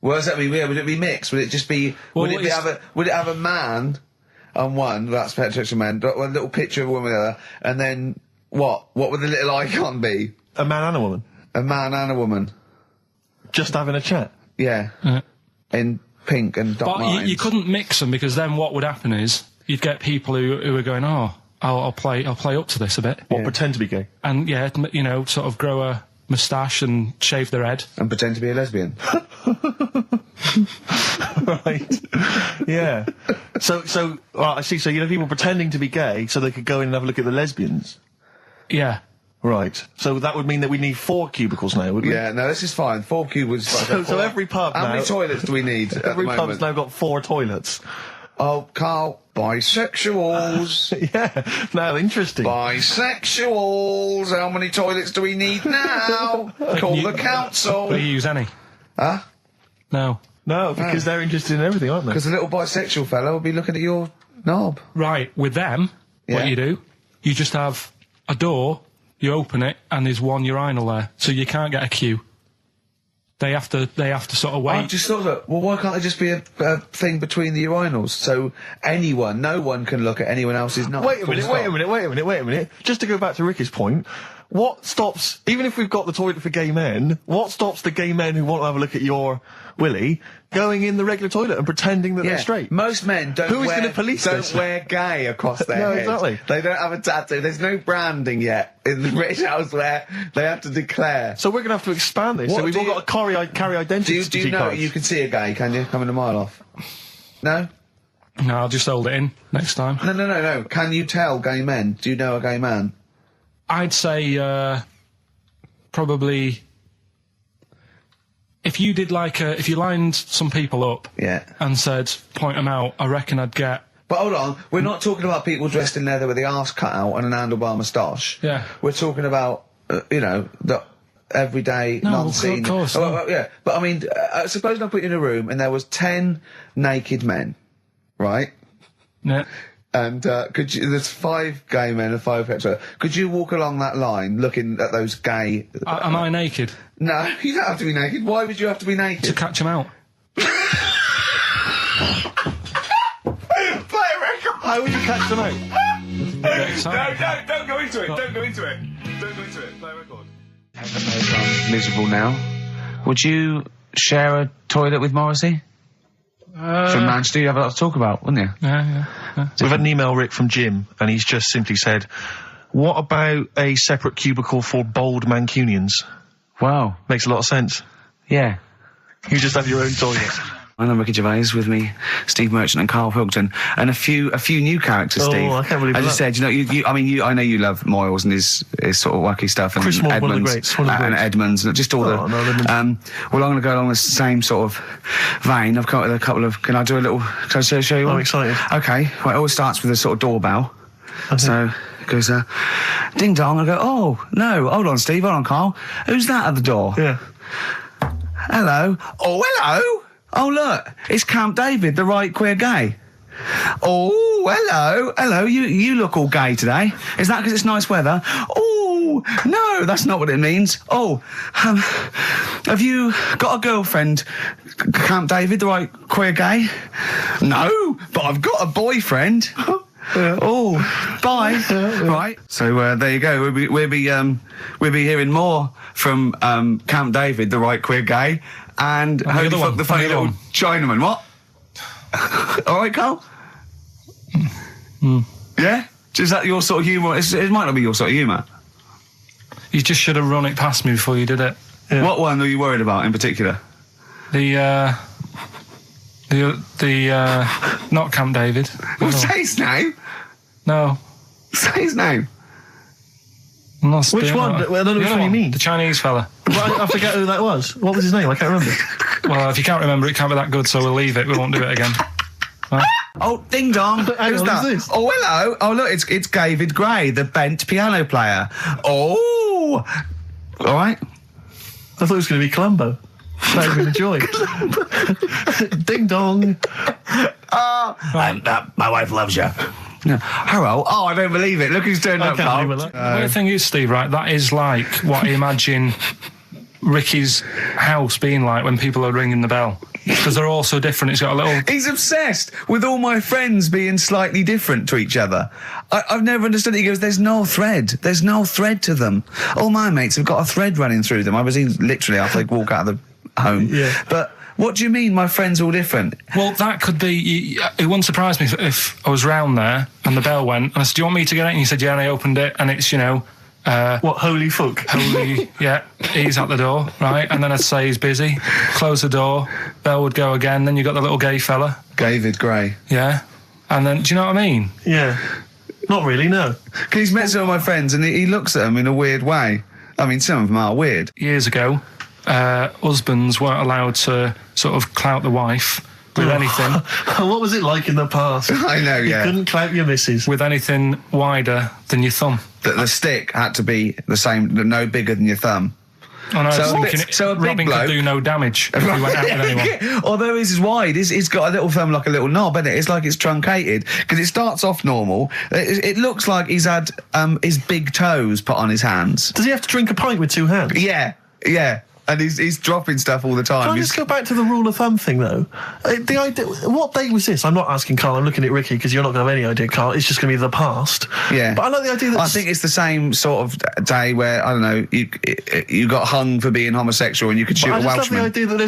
What does that mean? Would it be mixed? Would it just be? Well, would it have a man on one? That's heterosexual man. A little picture of a woman, there, and then what? What would the little icon be? A man and a woman? A man and a woman. Just having a chat? Yeah. In pink and dot But lines. you couldn't mix them because then what would happen is you'd get people who are going, oh, I'll play up to this a bit, What, pretend to be gay? and sort of grow a moustache and shave their head. And pretend to be a lesbian. Right. Yeah. So, I see. So, people pretending to be gay so they could go in and have a look at the lesbians. Yeah. Right. So that would mean that we need 4 cubicles now, would we? Yeah, no, this is fine. 4 cubicles. So every pub How now... many toilets do we need at Every the pub's moment? now got 4 toilets. Oh, Carl, bisexuals. Yeah. Now, interesting. Bisexuals. How many toilets do we need now? Call the council. Do you use any? Huh? No. No, because they're interested in everything, aren't they? Because the little bisexual fellow will be looking at your knob. Right. With them, what you do, you just have a door, you open it, and there's one urinal there, so you can't get a queue. They have to sort of wait. I just thought that, well, why can't there just be a thing between the urinals so no one can look at anyone else's nut? Wait a minute. Just to go back to Ricky's point, what stops, even if we've got the toilet for gay men, what stops the gay men who want to have a look at your willy going in the regular toilet and pretending that they're straight? Most men don't wear gay across their head. Exactly. They don't have a tattoo. There's no branding yet in the British house where they have to declare. So we're going to have to expand this. So we've all got to carry identity. Do you know cards. you can see a gay, can you? Coming a mile off. No? No, I'll just hold it in next time. No. Can you tell gay men? Do you know a gay man? I'd say probably if you did if you lined some people up and said point them out, I reckon I'd get. But hold on, we're not talking about people dressed in leather with the arse cut out and an handlebar moustache. Yeah, we're talking about the everyday, non-seen. Of course. Yeah, but I mean, suppose I put you in a room and there was 10 naked men, right? Yeah. And there's 5 gay men and 5 hetero. Could you walk along that line looking at those gay... Am I naked? No, you don't have to be naked. Why would you have to be naked? To catch them out. Play a record! How would you catch them out? No, don't go into it. Don't go into it. Play a record. I'm miserable now. Would you share a toilet with Morrissey? From Manchester, you have a lot to talk about, wouldn't you? Yeah. We've had an email, Rick, from Jim, and he's just simply said, what about a separate cubicle for bold Mancunians? Wow. Makes a lot of sense. Yeah. You just have your own toilet. I'm Ricky Gervais, with me, Steve Merchant and Karl Pilkington, and a few new characters, Steve. I can't believe I that. just said, I know you love Moyles and his sort of wacky stuff, and Chris Moore, Edmonds, one of the greats. and Edmonds, and just all well, I'm going to go along the same sort of vein. I've come up with a couple of, can I show you one? I'm excited. Okay, well, it always starts with a sort of doorbell. Okay. So, it goes, ding dong, I go, oh, no, hold on, Steve, hold on, Karl. Who's that at the door? Yeah. Hello. Oh, hello. Oh, look, it's Camp David, the right queer gay. Oh, hello, you look all gay today. Is that because it's nice weather? Oh, no, that's not what it means. Oh, have you got a girlfriend, Camp David, the right queer gay? No, but I've got a boyfriend. Oh, bye. Right. So there you go. We'll be hearing more from Camp David, the right queer gay, and Holy Fuck the Funny Little Chinaman. What? All right, Karl. Yeah. Is that your sort of humour? It might not be your sort of humour. You just should have run it past me before you did it. Yeah. What one are you worried about in particular? The not Camp David. Well, say his name. No. Say his name. Which one? I don't know which one you mean. The Chinese fella. Well, I forget who that was. What was his name? I can't remember. Well, if you can't remember, it can't be that good, so we'll leave it. We won't do it again. Right? Oh, ding dong. Who's that? This? Oh, hello. Oh, look, it's David Gray, the bent piano player. Oh. All right. I thought it was going to be Columbo. That would be the joy. Ding dong. Oh, and my wife loves you. No. Hello. Oh, I don't believe it. Look who's turned up, Karl. The weird thing is, Steve, right, that is like what I imagine Ricky's house being like when people are ringing the bell. Because they're all so different. It's got a little... He's obsessed with all my friends being slightly different to each other. I've never understood it. He goes, there's no thread. There's no thread to them. All my mates have got a thread running through them. I was literally after they walk out of the home. Yeah. But what do you mean my friends all different? Well, that could be... It wouldn't surprise me if I was round there and the bell went and I said, do you want me to get it? And you said, yeah, and I opened it and it's, what, holy fuck? Holy, yeah, he's at the door, right? And then I'd say he's busy, close the door, bell would go again, then you got the little gay fella. David Gray. Yeah. And then, do you know what I mean? Yeah. Not really, no. Because he's met some of my friends and he looks at them in a weird way. I mean, some of them are weird. Years ago, husbands weren't allowed to sort of clout the wife with anything. What was it like in the past? I know, yeah. You couldn't clout your missus. With anything wider than your thumb. The stick had to be the same, no bigger than your thumb. I know, So a big Robin bloke could do no damage if he went out with anyone. Although his is wide, he's got a little thumb like a little knob, isn't it? It's like it's truncated because it starts off normal. It looks like he's had his big toes put on his hands. Does he have to drink a pint with 2 hands? Yeah. And he's dropping stuff all the time. Can I just go back to the rule of thumb thing, though? The idea, what date was this? I'm not asking Carl, I'm looking at Ricky, because you're not going to have any idea, Carl. It's just going to be the past. Yeah. But I like the idea that... I think it's the same sort of day where, I don't know, you got hung for being homosexual and you could shoot a Welshman. I just love the idea that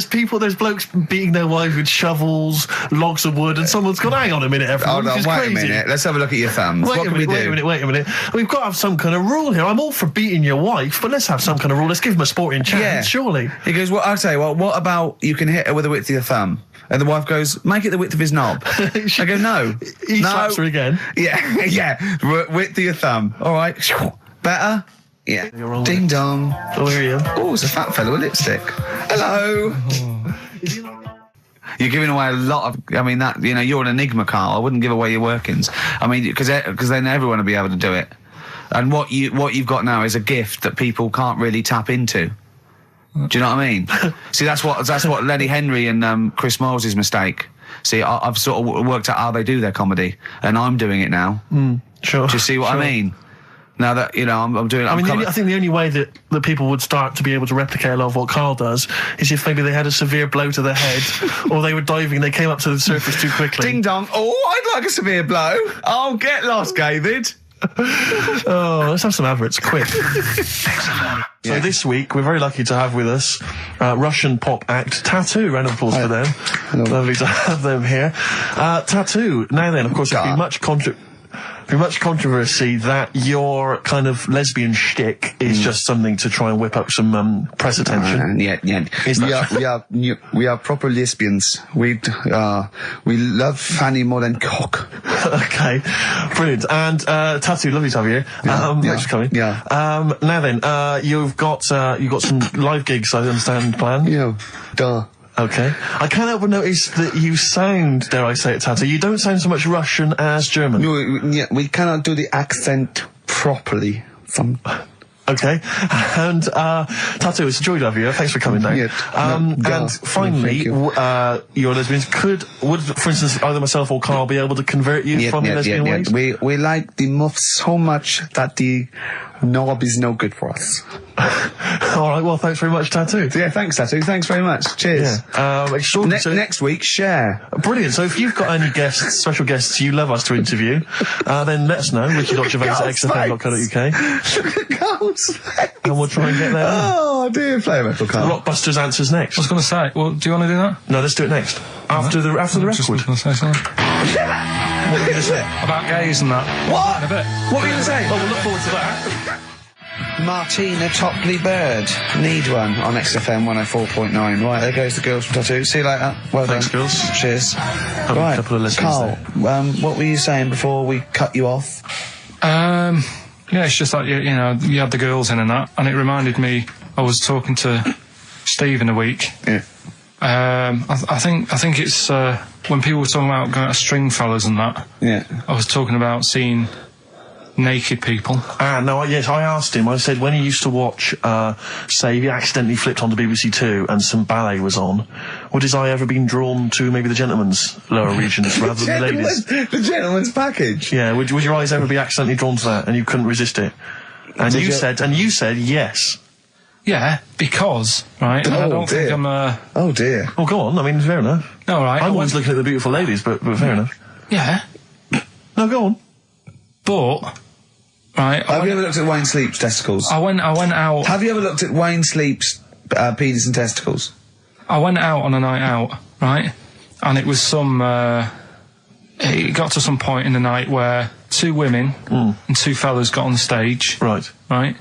there's blokes beating their wives with shovels, logs of wood, and someone's gone, hang on a minute, everyone, Hold on, wait crazy. a minute. Let's have a look at your thumbs. What can we do? Wait a minute. We've got to have some kind of rule here. I'm all for beating your wife, but let's have some kind of rule. Let's give him a sporting chance, surely. He goes, well, I'll tell you what about you can hit her with the width of your thumb? And the wife goes, make it the width of his knob. I go, no. He slaps her again. Yeah. Width of your thumb. All right. Better? Yeah. Ding dong. Oh, here you are. Oh, it's a fat fellow with lipstick. Hello. You're giving away a lot of... I mean, that, you're an enigma, Carl. I wouldn't give away your workings. I mean, because then everyone will be able to do it. And what you've got now is a gift that people can't really tap into. Do you know what I mean? See, that's what Lenny Henry and Chris Moyles' mistake. See, I've sort of worked out how they do their comedy, and I'm doing it now. Sure. Do you see what I mean? Now that, I'm doing it. I think the only way that people would start to be able to replicate a lot of what Carl does is if maybe they had a severe blow to the head, or they were diving and they came up to the surface too quickly. Ding dong. Oh, I'd like a severe blow. Oh, get lost, David. Oh, let's have some adverts, quick. So this week, we're very lucky to have with us Russian pop act Tattoo. Round of applause for them. Hello. Lovely to have them here. Tattoo. Now then, of course, there's been much controversy that your kind of lesbian shtick is just something to try and whip up some press attention. We are proper lesbians. We love Fanny more than cock. Okay, brilliant. And Tattoo, lovely to have you here. Thanks for coming. Yeah. Now then, you've got some live gigs, I understand, planned. Yeah. Duh. Okay. I can't help but notice that you sound, dare I say it, Tattoo, you don't sound so much Russian as German. No, we cannot do the accent properly. Okay. And, Tattoo, it's a joy to have you. Thanks for coming down. And finally, your lesbians would, for instance, either myself or Carl be able to convert you from the lesbian ways? We like the muff so much that the knob is no good for us. All right, well, thanks very much, Tattoo. Yeah, thanks, Tattoo. Thanks very much. Cheers. Next week, share. Brilliant. So if you've got any guests, special guests you love us to interview, then let us know. Ricky.Gervais at xfm.co.uk. And we'll try and get there. Oh, dear. Play a metal card. Rockbusters answers next. I was going to say, well, do you want to do that? No, let's do it next. After the record. Just going to say something. What were you going to say? About gays and that. What? In a bit. What were you going to say? Oh, we'll look forward to that. Martina Topley Bird. Need one on XFM 104.9. Right, there goes the girls from Tattoo. See you later. Well Thanks, done. girls. Cheers. Right, a couple of listeners Carl, what were you saying before we cut you off? Yeah, it's just like, you had the girls in and that, and it reminded me, I was talking to Steve in a week. Yeah. I think it's, when people were talking about going to Stringfellas and that, I was talking about seeing naked people. Yes, I asked him, I said, when he used to watch, say, he accidentally flipped onto BBC Two and some ballet was on, would his eye ever been drawn to maybe the gentleman's lower regions rather than the ladies? The gentleman's package? Yeah, would your eyes ever be accidentally drawn to that and you couldn't resist it? And you said yes. Yeah, because, right, I don't think I'm Oh, dear. Oh, go on, I mean, fair enough. No, right. I'm always looking at the beautiful ladies, but fair enough. Yeah. No, go on. But... Right. Have you ever looked at Wayne Sleep's testicles? I went out. Have you ever looked at Wayne Sleep's penis and testicles? I went out on a night out, right? And it was it got to some point in the night where 2 women and 2 fellas got on the stage. Right. Right.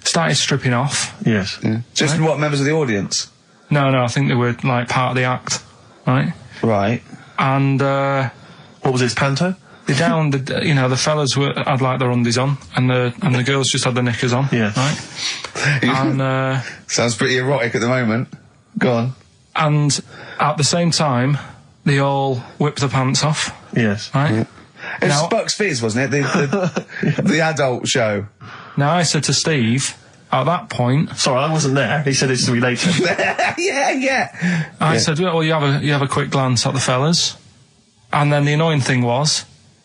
Started stripping off. Yes. Yeah. Just what, members of the audience? No, I think they were like part of the act. Right. Right. And what was it, panto? The fellas had like their undies on, and the girls just had their knickers on. Yeah. Right. And sounds pretty erotic at the moment. Go on. And at the same time, they all whipped their pants off. Yes. Right. Yeah. It was Bucks Fizz, wasn't it? The adult show. Now I said to Steve, at that point, Sorry, I wasn't there. He said it's to me later. yeah. I said, well, you have a quick glance at the fellas. And then the annoying thing was,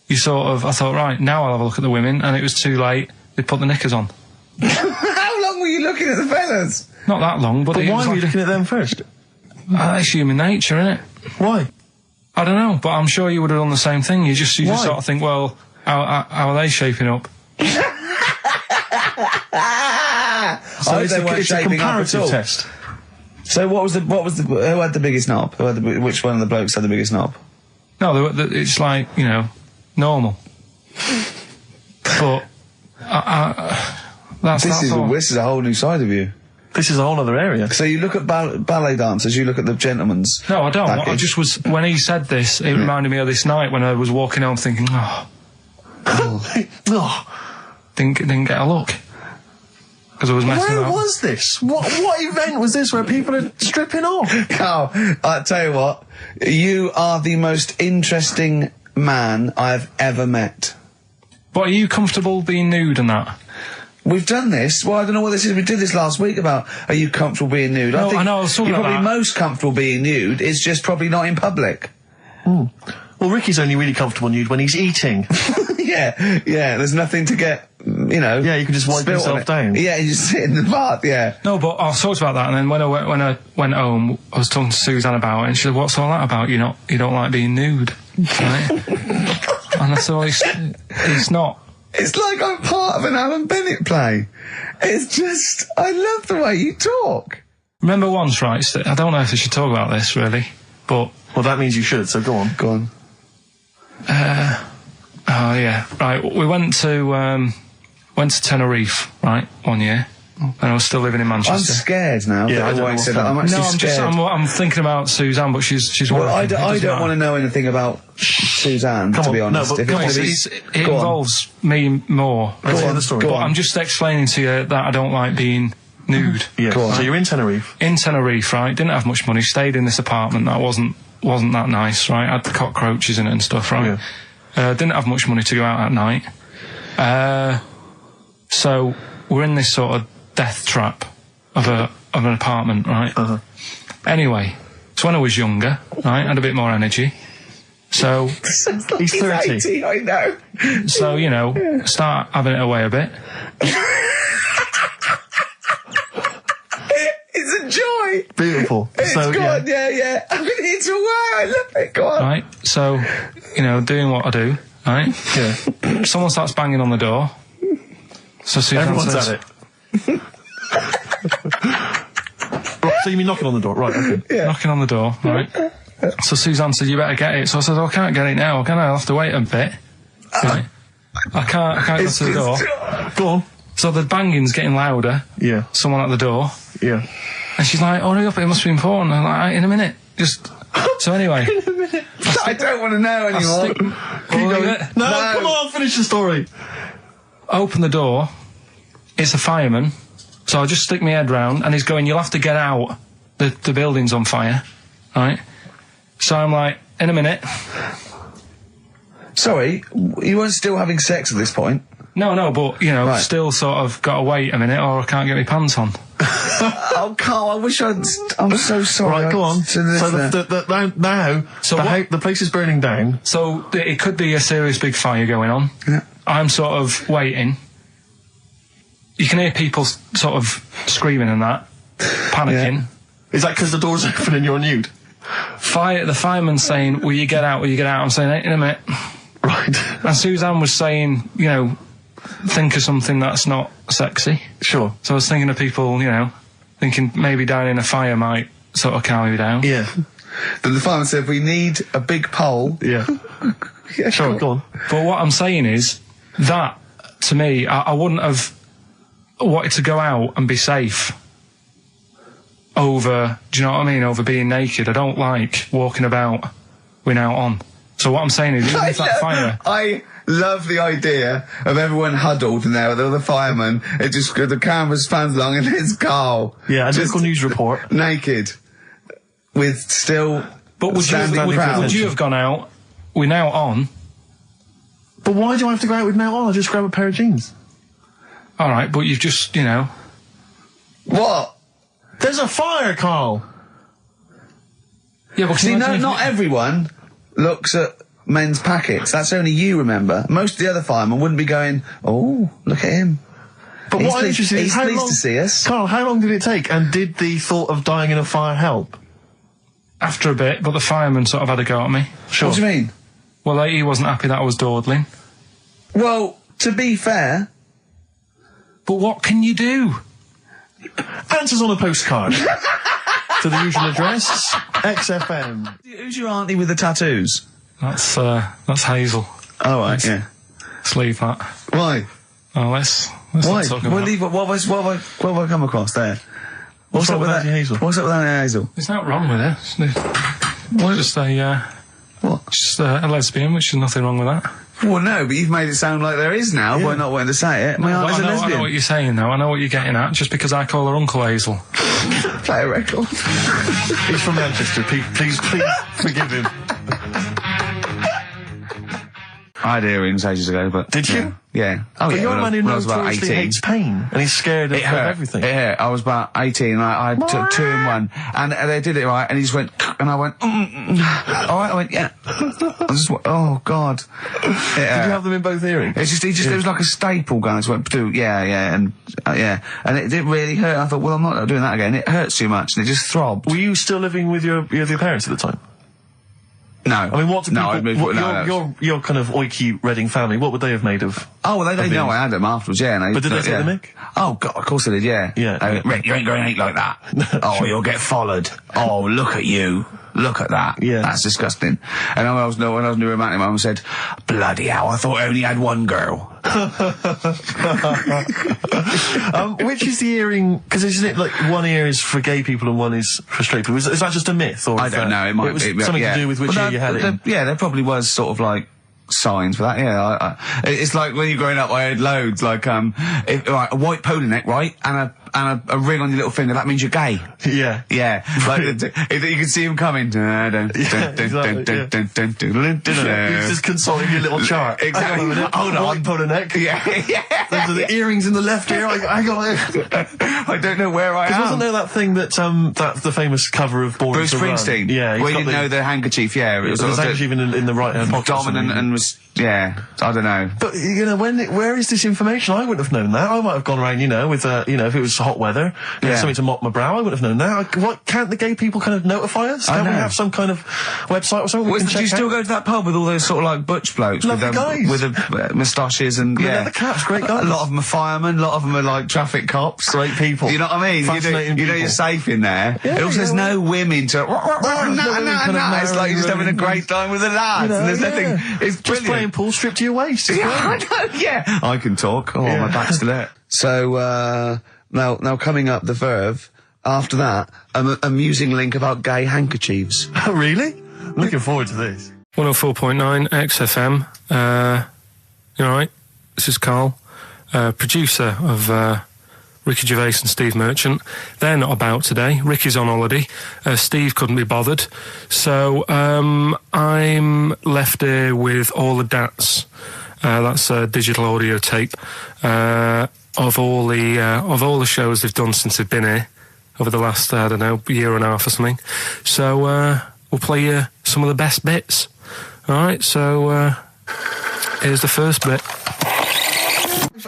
I thought, right, now I'll have a look at the women, and it was too late. They put the knickers on. How long were you looking at the fellas? Not that long, but But why were you looking at them first? That's human nature, isn't it? Why? I don't know, but I'm sure you would have done the same thing. You just Why? sort of think, well, how are they shaping up? So they weren't it's a shaping up at comparative all. test. So who had the biggest knob? Which one of the blokes had the biggest knob? No, it's like, normal. But This is a whole new side of you. This is a whole other area. So you look at ballet dancers, you look at the gentleman's. No, I don't. package. I just was, when he said this, it reminded me of this night when I was walking home thinking, didn't get a look. Because I was messing Where about. was this? What event was this where people are stripping off? Carl, I tell you what, you are the most interesting man I've ever met. But are you comfortable being nude and that? We've done this. Well, I don't know what this is. We did this last week about, are you comfortable being nude? No, I know, I was talking you're about probably that. most comfortable being nude. It's just probably not in public. Well, Ricky's only really comfortable nude when he's eating. yeah. There's nothing to get, Yeah, you can just wipe spilt on yourself it. down. Yeah, you just sit in the bath, yeah. No, but I talked about that, and then when I went home, I was talking to Suzanne about it, and she said, "What's all that about? You don't like being nude, right?" And I said, "Well, it's not." It's like I'm part of an Alan Bennett play. It's just, I love the way you talk. Remember once, right? I don't know if I should talk about this really, but Well, that means you should, so go on. Go on. oh yeah, right. We went to Tenerife, right, one year, and I was still living in I'm Manchester. scared now. Yeah, I don't know I what's said that. I'm coming. actually No, scared. I'm thinking about Suzanne, but she's Well, working. I don't want to know anything about Suzanne, Come to on, be no, honest. but If come it's on, gonna be- It Go on. involves me more. Let's hear the story. Go But on. I'm just explaining to you that I don't like being nude. Yeah. Go on. So you're in Tenerife. In Tenerife, right? Didn't have much money. Stayed in this apartment that wasn't that nice, right? Had cockroaches in it and stuff, right? Didn't have much money to go out at night. So we're in this sort of death trap of an apartment, right? Anyway, so when I was younger, right, had a bit more energy. So He's 30. 80, I know. so start having it away a bit. It's a joy. Beautiful. It's so, good, yeah. I've been here to a while. I love it. Go on. Right, so, doing what I do, right? Yeah. Someone starts banging on the door. So Suzanne Everyone's says, at it. Right, so you mean knocking on the door? Right, okay. knocking on the door, right? So Suzanne said, you better get it. So I said, I can't get it now, can I? I'll have to wait a bit. Right? I can't go to the door. Go on. So the banging's getting louder. Yeah. Someone at the door. Yeah. And she's like, hurry up, it must be important. I'm like, in a minute. So anyway. I don't want to know anymore. No, come on, finish the story. Open the door. It's a fireman. So I just stick my head round, and he's going, you'll have to get out. The building's on fire. Right? So I'm like, in a minute. Sorry, you weren't still having sex at this point? No, but, Right. still sort of got to wait a minute, or I can't get my pants on. Oh, Carl, I wish I'm so sorry. Right, go on. To the So listener. now So the place is burning down. So it could be a serious big fire going on. Yeah. I'm sort of waiting. You can hear people sort of screaming and that, panicking. Is that because the door's open and you're nude? The fireman's saying, will you get out, I'm saying, in a minute. Right. And Suzanne was saying, think of something that's not sexy. Sure. So I was thinking of people, thinking maybe down in a fire might sort of calm you down. Yeah. But the fireman said, we need a big pole. Yeah. Yeah, Sure, go on. But what I'm saying is that, to me, I wouldn't have wanted to go out and be safe over, do you know what I mean, over being naked. I don't like walking about without on. So what I'm saying is, even if that fire... I love the idea of everyone huddled in there with all the firemen. It just, the camera spans along and there's Carl. Yeah, a just local news report. naked. With still But would you have gone out with now on? But why do I have to go out with now on? I'll just grab a pair of jeans. All right, but you've just, What? There's a fire, Carl. Yeah, but See, not everyone looks at men's packets. That's only you, remember. Most of the other firemen wouldn't be going, oh, look at him. But what I'm interested in is he's how pleased long, to see us. Carl, how long did it take? And did the thought of dying in a fire help? After a bit, but the fireman sort of had a go at me. Sure. What do you mean? Well, he wasn't happy that I was dawdling. Well, to be fair... But what can you do? Answers on a postcard. To the usual address, XFM. Who's your auntie with the tattoos? That's Hazel. Oh, right, yeah. Let's leave that. Why? Oh, let's Why? not talk about it. What have I come across there? What's up with Auntie Hazel? What's up with Auntie Hazel? There's nothing wrong with it. It's just What? just a lesbian, which is nothing wrong with that. Well, no, but you've made it sound like there is now by not wanting to say it. My auntie's a I lesbian. know what you're saying now. I know what you're getting at. Just because I call her Uncle Hazel. Play a record. He's from Manchester. Please forgive him. I had earrings ages ago, but... Did you? Yeah. Oh, But yeah, you're a man who when I was about notoriously 18. hates pain, and he's scared of It hurt. everything. It hurt. I was about 18 and I took 2 in 1 and they did it right and he just went and I went alright, I went yeah. I just went, oh god. Did you have them in both earrings? It's just, it was like a staple gun. I just went, yeah, and it didn't really hurt. I thought, well, I'm not doing that again. It hurts too much, and it just throbbed. Were you still living with your parents at the time? No, I mean, what do people... I'd moved, your kind of oiky Reading family, what would they have made of... Oh, well, they know I had them afterwards, yeah. And But did they take the mick? Oh, God, of course they did, yeah. Yeah. Rick, you ain't going to eat like that. Oh, you'll get followed. Oh, look at you. Look at that. Yeah. That's disgusting. And when I was new romantic, Mum said, bloody hell, I thought I only had one girl. Which is the earring? Because isn't it like one ear is for gay people and one is for straight people? Is that just a myth? Or I don't know. It might was be something to do with which ear you had it in. Yeah, there probably was sort of like signs for that. Yeah, it's like when you're growing up, I had loads like a white polo neck, right, and a ring on your little finger. That means you're gay. Yeah. Yeah, like you can see him coming. He's just consulting your little chart. Exactly. Hold on. White polo neck. Yeah. Those are the earrings in the left ear. I got it. I don't know where I am. Wasn't there that thing that the famous cover of Born Bruce to Run? Springsteen? Yeah. Where you didn't know the handkerchief, yeah. It was the handkerchief in the right hand pocket. Dominant and was, yeah, I don't know. But, where is this information? I wouldn't have known that. I might have gone around, with, if it was hot weather, something to mop my brow, I wouldn't have known that. What, can't the gay people kind of notify us? Can't we have some kind of website or something we can check Do you still out? go to that pub with all those sort of like butch blokes? Lovely guys. With the moustaches and, Yeah, the caps, great guys. A lot of them are firemen, a lot of them are like traffic cops. Great people. You know what I mean? Fascinating You know people. you're safe in there. Yeah, and also there's no women to... No, it's like you're just having a great time with the lads. And there's nothing... It's just brilliant. playing pool stripped to your waist. Yeah, I know, yeah. I can talk. Oh, my back's still hurt. So, now coming up the Verve, after that, an amusing link about gay handkerchiefs. Oh, really? Looking forward to this. 104.9 XFM. You alright? This is Karl, producer of Ricky Gervais and Steve Merchant. They're not about today. Ricky's on holiday. Steve couldn't be bothered. So I'm left here with all the DATs. That's a digital audio tape of all the shows they've done since they've been here over the last, I don't know, year and a half or something. So we'll play you some of the best bits. Alright, so here's the first bit.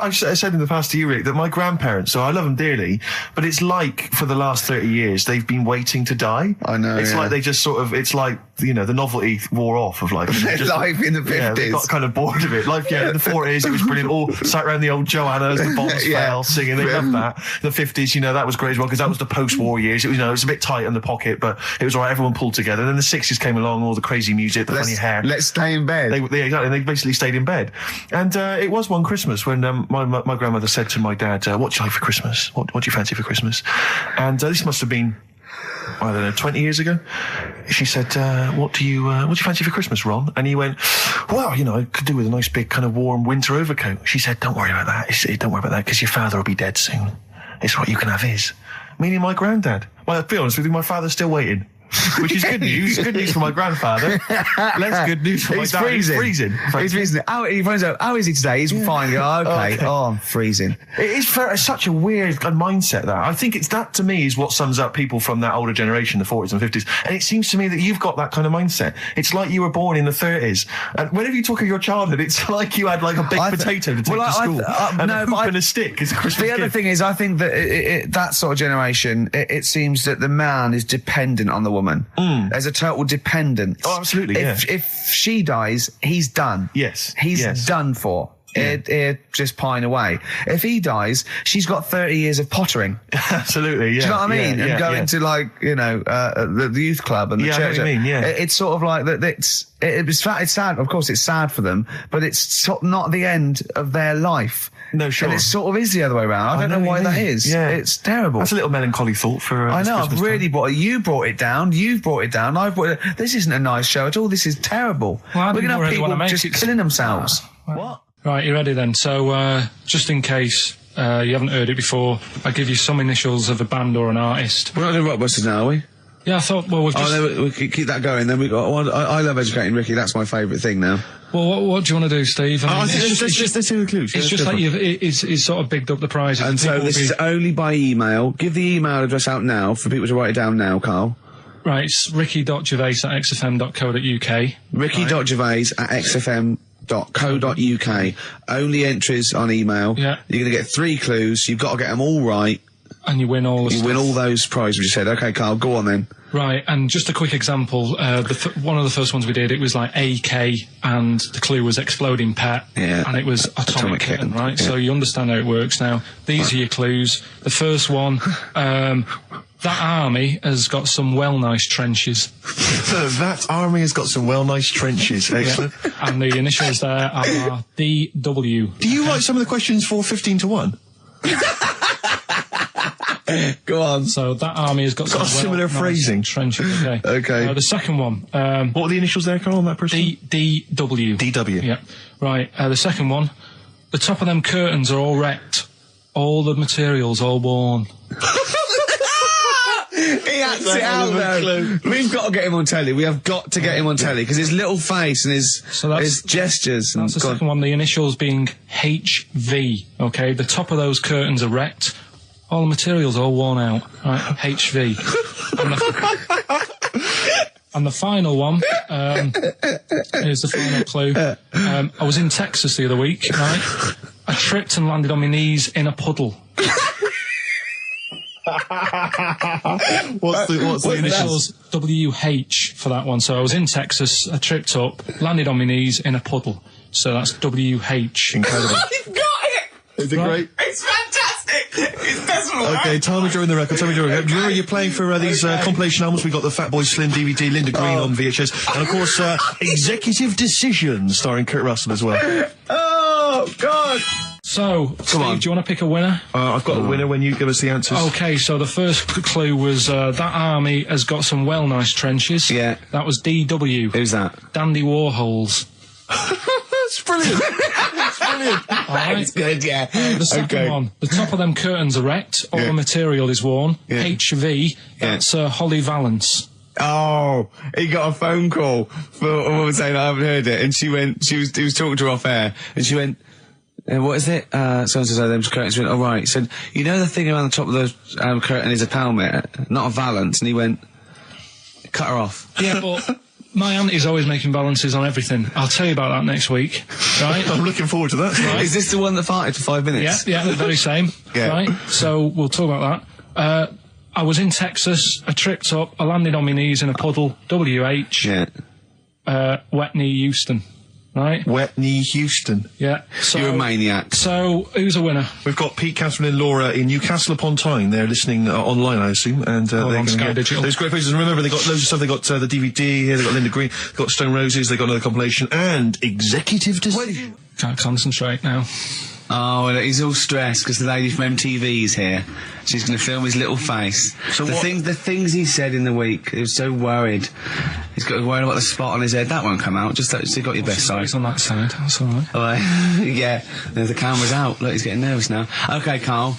I've said in the past to you, Rick, that my grandparents, so I love them dearly, but it's like for the last 30 years they've been waiting to die. I know, It's like they just sort of, it's like, the novelty wore off of like... Life in the 50s. Yeah, they got kind of bored of it. Like, in the 40s it was brilliant. All sat around the old Joanna as the bombs fell, singing. They loved that. The 50s, that was great as well, because that was the post-war years. It was, it was a bit tight in the pocket, but it was all right. Everyone pulled together. Then the 60s came along, all the crazy music, the funny hair. Let's stay in bed. Exactly. They basically stayed in bed. And it was one Christmas when my grandmother said to my dad, what do you like for Christmas? What do you fancy for Christmas? And this must have been, I don't know, 20 years ago. She said, what do you fancy for Christmas, Ron? And he went, well, I could do with a nice big kind of warm winter overcoat. She said, don't worry about that. Don't worry about that, because your father will be dead soon. It's right, you can have his. Meaning my granddad. Well, to be honest with you, my father's still waiting. which is good news. Good news for my grandfather. Less good news for my dad. Freezing. He's freezing. He finds out, how is he today? He's fine. Oh, okay. Oh, I'm freezing. It is it's such a weird mindset, that. I think that, to me, is what sums up people from that older generation, the 40s and 50s. And it seems to me that you've got that kind of mindset. It's like you were born in the 30s. And whenever you talk of your childhood, it's like you had like a baked potato to take to school. And a hoop and a stick as a Christmas gift. The other thing is, I think that that sort of generation, it seems that the man is dependent on the woman. There's a total dependence. Oh, absolutely, If she dies, he's done. Yes. He's done for. He'd just pine away. If he dies, she's got 30 years of pottering. Absolutely, yeah. Do you know what I mean? Yeah, and going to, like, you know, the youth club and the church. I know what you mean, yeah. It's sort of like that. It's sad. Of course, it's sad for them, but it's not the end of their life. No, sure. And it sort of is the other way around. I don't know why that is. Yeah. It's terrible. That's a little melancholy thought for I know, Christmas I've really time. you brought it down, you've brought it down, I've brought it. This isn't a nice show at all, this is terrible. Well, we're going to have people just it killing themselves. What? Right, you ready then? So, just in case you haven't heard it before, I'll give you some initials of a band or an artist. We're not doing Rockbusters now, are we? Yeah, I thought, well, we've just... Oh, we keep that going, then we got... Well, I love educating Ricky, that's my favourite thing now. Well, what do you want to do, Steve? I mean, let's do the clues. It's just like it's sort of bigged up the prizes. And so this is only by email. Give the email address out now for people to write it down now, Carl. Right, it's ricky.gervais@xfm.co.uk. ricky.gervais@xfm.co.uk. Only entries on email. Yeah. You're going to get 3 clues. You've got to get them all right. And you win all the stuff. You win all those prizes you said. Okay, Carl, go on then. Right, and just a quick example. One of the first ones we did, it was like AK, and the clue was exploding pet, and it was atomic kitten, right? Yeah. So you understand how it works now. These are your clues. The first one, that army has got some nice trenches. That army has got some nice trenches. Excellent. Yeah. And the initials there are DW. Do you write some of the questions for 15 to 1? Go on. So that army has got some similar phrasing. Trenches. Okay. Okay. The second one. What were the initials there, Carl, on that person? DW. DW. Yeah. Right. The second one. The top of them curtains are all wrecked. All the materials all worn. He acts it out though. We've got to get him on telly. We have got to get him on telly because his little face and his gestures. That's the second one. The initials being HV. Okay. The top of those curtains are wrecked. All the materials all worn out. Right. HV. And the final one, here's the final clue. I was in Texas the other week, right? I tripped and landed on my knees in a puddle. What's the initials? WH for that one. So I was in Texas, I tripped up, landed on my knees in a puddle. So that's WH. Incredible. You've got it! Is it great? It's fantastic! It's desperate. Okay, time of drawing the record. Do you remember you're playing for these compilation albums? We got the Fatboy Slim DVD, Linda Green on VHS, and of course Executive Decision, starring Kurt Russell as well. Oh God! So, Steve, do you want to pick a winner? I've got a winner when you give us the answers. Okay, so the first clue was that army has got some nice trenches. Yeah. That was DW. Who's that? Dandy Warhols. That's brilliant. That's brilliant. All right. That's good, yeah. The second one, the top of them curtains are wrecked, all the material is worn. Yeah. HV, that's Holly Valance. Oh, he got a phone call for a woman saying I haven't heard it, and he was talking to her off air, and she went, what is it? So-and-so, them curtains. Went, right. He said, you know the thing around the top of the curtain is a palmet, not a valance, and he went, cut her off. Yeah, but my auntie's always making balances on everything. I'll tell you about that next week, right? I'm looking forward to that. Right. Is this the one that farted for 5 minutes? Yeah, the very same. Yeah. Right? So we'll talk about that. I was in Texas, I tripped up, I landed on my knees in a puddle, WH, wet knee Houston, right? Wet knee Houston. Yeah. So, you're a maniac. So, who's a winner? We've got Pete, Catherine and Laura in Newcastle upon Tyne. They're listening online, I assume, and they're on going to Sky get Digital. those great places. And remember, they got loads of stuff. They got the DVD here, they got Linda Green, they got Stone Roses, they got another compilation, and Executive Decision. Can't concentrate now. Oh, well, he's all stressed because the lady from MTV's here. She's going to film his little face. So the things he said in the week, he was so worried. He's got worried about the spot on his head. That won't come out. Just that, so you got your best side. It's on that side. That's all right. Oh, yeah. The camera's out. Look, he's getting nervous now. Okay, Carl.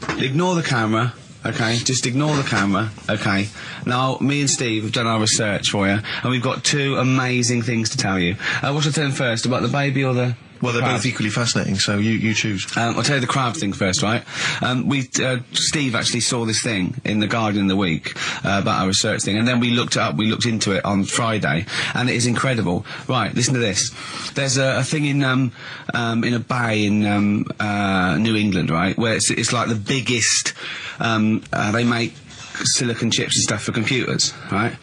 Ignore the camera. Okay, just ignore the camera. Okay. Now, me and Steve have done our research for you, and we've got two amazing things to tell you. What should I tell them first, about the baby or the... Well, they're crab? both equally fascinating, so you choose. I'll tell you the crab thing first, right? Steve actually saw this thing in The Guardian of the Week about our research thing, and then we looked it up, we looked into it on Friday, and it is incredible. Right, listen to this. There's a thing in a bay in New England, right, where it's like the biggest, they make silicon chips and stuff for computers, right?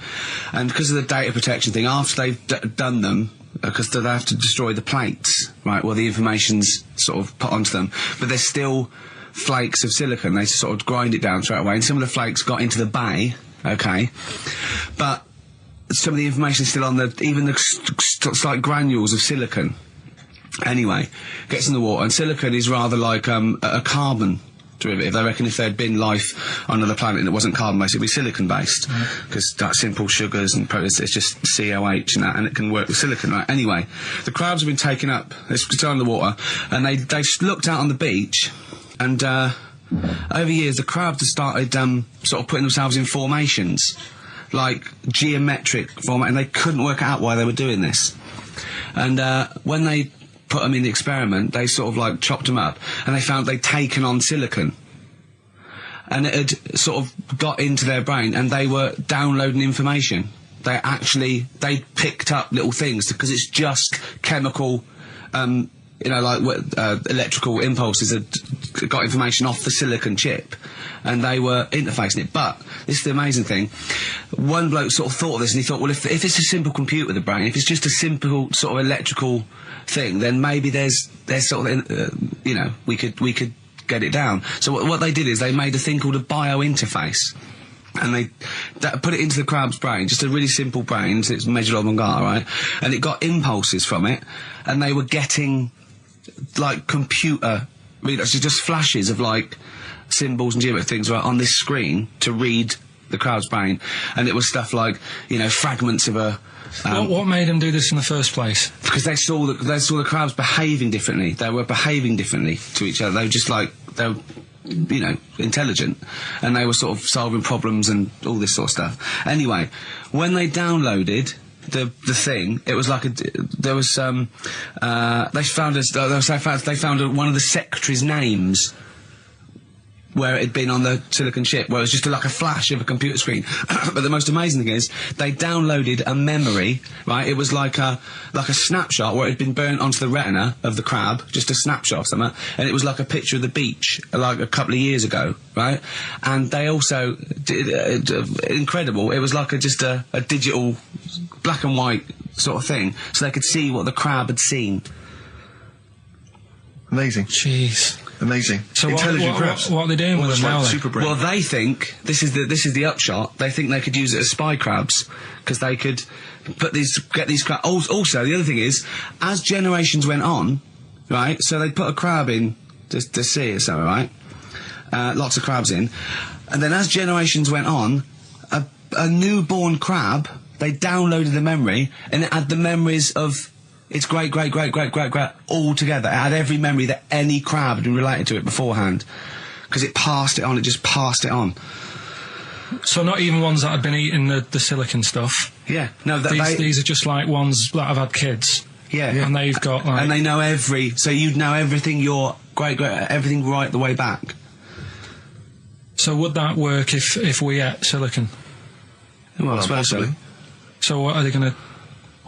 And because of the data protection thing, after they've done them, because they have to destroy the plates, right, well, the information's sort of put onto them, but there's still flakes of silicon. They sort of grind it down straight away, and some of the flakes got into the bay, okay, but some of the information is still on even the slight granules of silicon. Anyway, gets in the water, and silicon is rather like a carbon derivative. They reckon if there had been life on another planet that wasn't carbon-based, it'd be silicon-based, because that simple sugars and proteins, it's just COH and that, and it can work with silicon, right? Anyway, the crabs have been taken up, they're still in the water, and they looked out on the beach, and over years the crabs have started sort of putting themselves in formations, like geometric format, and they couldn't work out why they were doing this. And when they put them in the experiment, they sort of like chopped them up, and they found they'd taken on silicon, and it had sort of got into their brain, and they were downloading information. They picked up little things, because it's just chemical, like electrical impulses that got information off the silicon chip, and they were interfacing it. But this is the amazing thing. One bloke sort of thought of this, and he thought, well, if it's a simple computer with a brain, if it's just a simple sort of electrical thing, then maybe there's sort of, we could get it down. So what they did is they made a thing called a biointerface, and they put it into the crab's brain, just a really simple brain, so it's measured on Mangala, right? And it got impulses from it, and they were getting like computer readouts, just flashes of like symbols and geometric things right on this screen to read the crab's brain, and it was stuff like fragments of a. What made them do this in the first place? Because they saw the crabs behaving differently. They were behaving differently to each other. They were just like intelligent, and they were sort of solving problems and all this sort of stuff. Anyway, when they downloaded the thing, it was like they found one of the secretary's names where it had been on the silicon chip, where it was just like a flash of a computer screen. But the most amazing thing is, they downloaded a memory, right? It was like a snapshot where it had been burnt onto the retina of the crab, just a snapshot of something, and it was like a picture of the beach, like a couple of years ago, right? And they also did, incredible, it was like just a digital black and white sort of thing, so they could see what the crab had seen. Amazing. Jeez. Amazing. So intelligent crabs. what are they doing with them now? Super brain. Well, they think this is the upshot. They think they could use it as spy crabs, because they could get these crabs. Also, the other thing is, as generations went on, right? So they put a crab in the sea or something, right? Lots of crabs in, and then as generations went on, a newborn crab, they downloaded the memory, and it had the memories of its great all together. It had every memory that any crab had been related to it beforehand, because it passed it on. It just passed it on. So not even ones that had been eating the silicon stuff. Yeah, no, these are just like ones that have had kids. Yeah, and they've got like, and they know so you'd know everything your everything right the way back. So would that work if we ate silicon? Well, I suppose possibly. So what are they going to?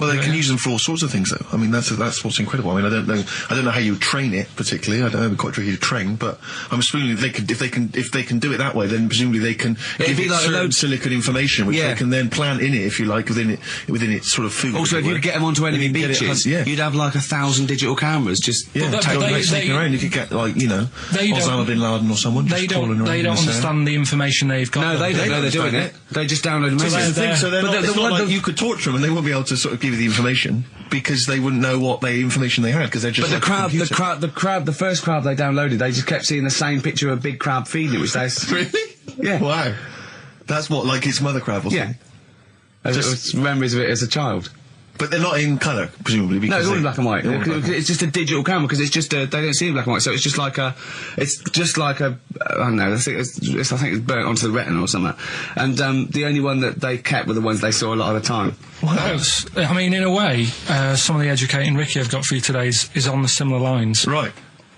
Well, they can use them for all sorts of things, though. I mean, that's what's incredible. I mean, I don't know how you train it particularly. I don't know, it'd be quite tricky to train, but I'm assuming if they can do it that way, then presumably they can give it like certain silicon information, which they can then plant in it, if you like, within its sort of food. Also, if you could get them onto enemy beaches, you'd have like 1,000 digital cameras just taking around. You could get Osama bin Laden or someone. They don't understand the information they've got. No, they don't know they're doing it. They just download them. So it's not like you could torture them and they won't be able to sort of give you the information, because they wouldn't know what information they had, because they're just. But the first crab they downloaded, they just kept seeing the same picture of a big crab feeding it, which they really. Yeah. Wow. That's what, like its mother crab or something. Yeah. Just memories of it as a child. But they're not in colour, presumably. No, Because it's all in they- black and white. they're all in black and white. It's just a digital camera because it's just they don't see in black and white, so it's just like a I don't know. I think it's burnt onto the retina or something. And the only one that they kept were the ones they saw a lot of the time. I mean, in a way, some of the educating Ricky I've got for you today is on the similar lines. Right.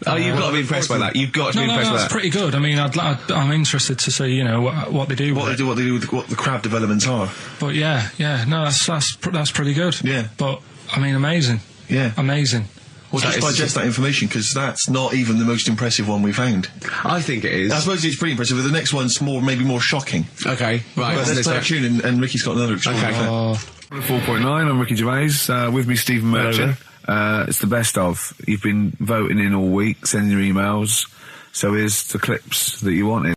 Oh, you've got to be impressed by that. You've got to be impressed by that's that. pretty good. I mean, I'm interested to see, what they do. What they do with what the crab developments are. But yeah, no, that's pretty good. Yeah. But I mean, amazing. Yeah. Amazing. Well, just digest that information, because that's not even the most impressive one we found. I think it is. I suppose it's pretty impressive, but the next one's maybe more shocking. Okay, right. But let's play a tune, and Ricky's got another extraordinary fact. 4.9, I'm Ricky Gervais, with me Stephen Merchant. It's the best of. You've been voting in all week, sending your emails, so here's the clips that you wanted.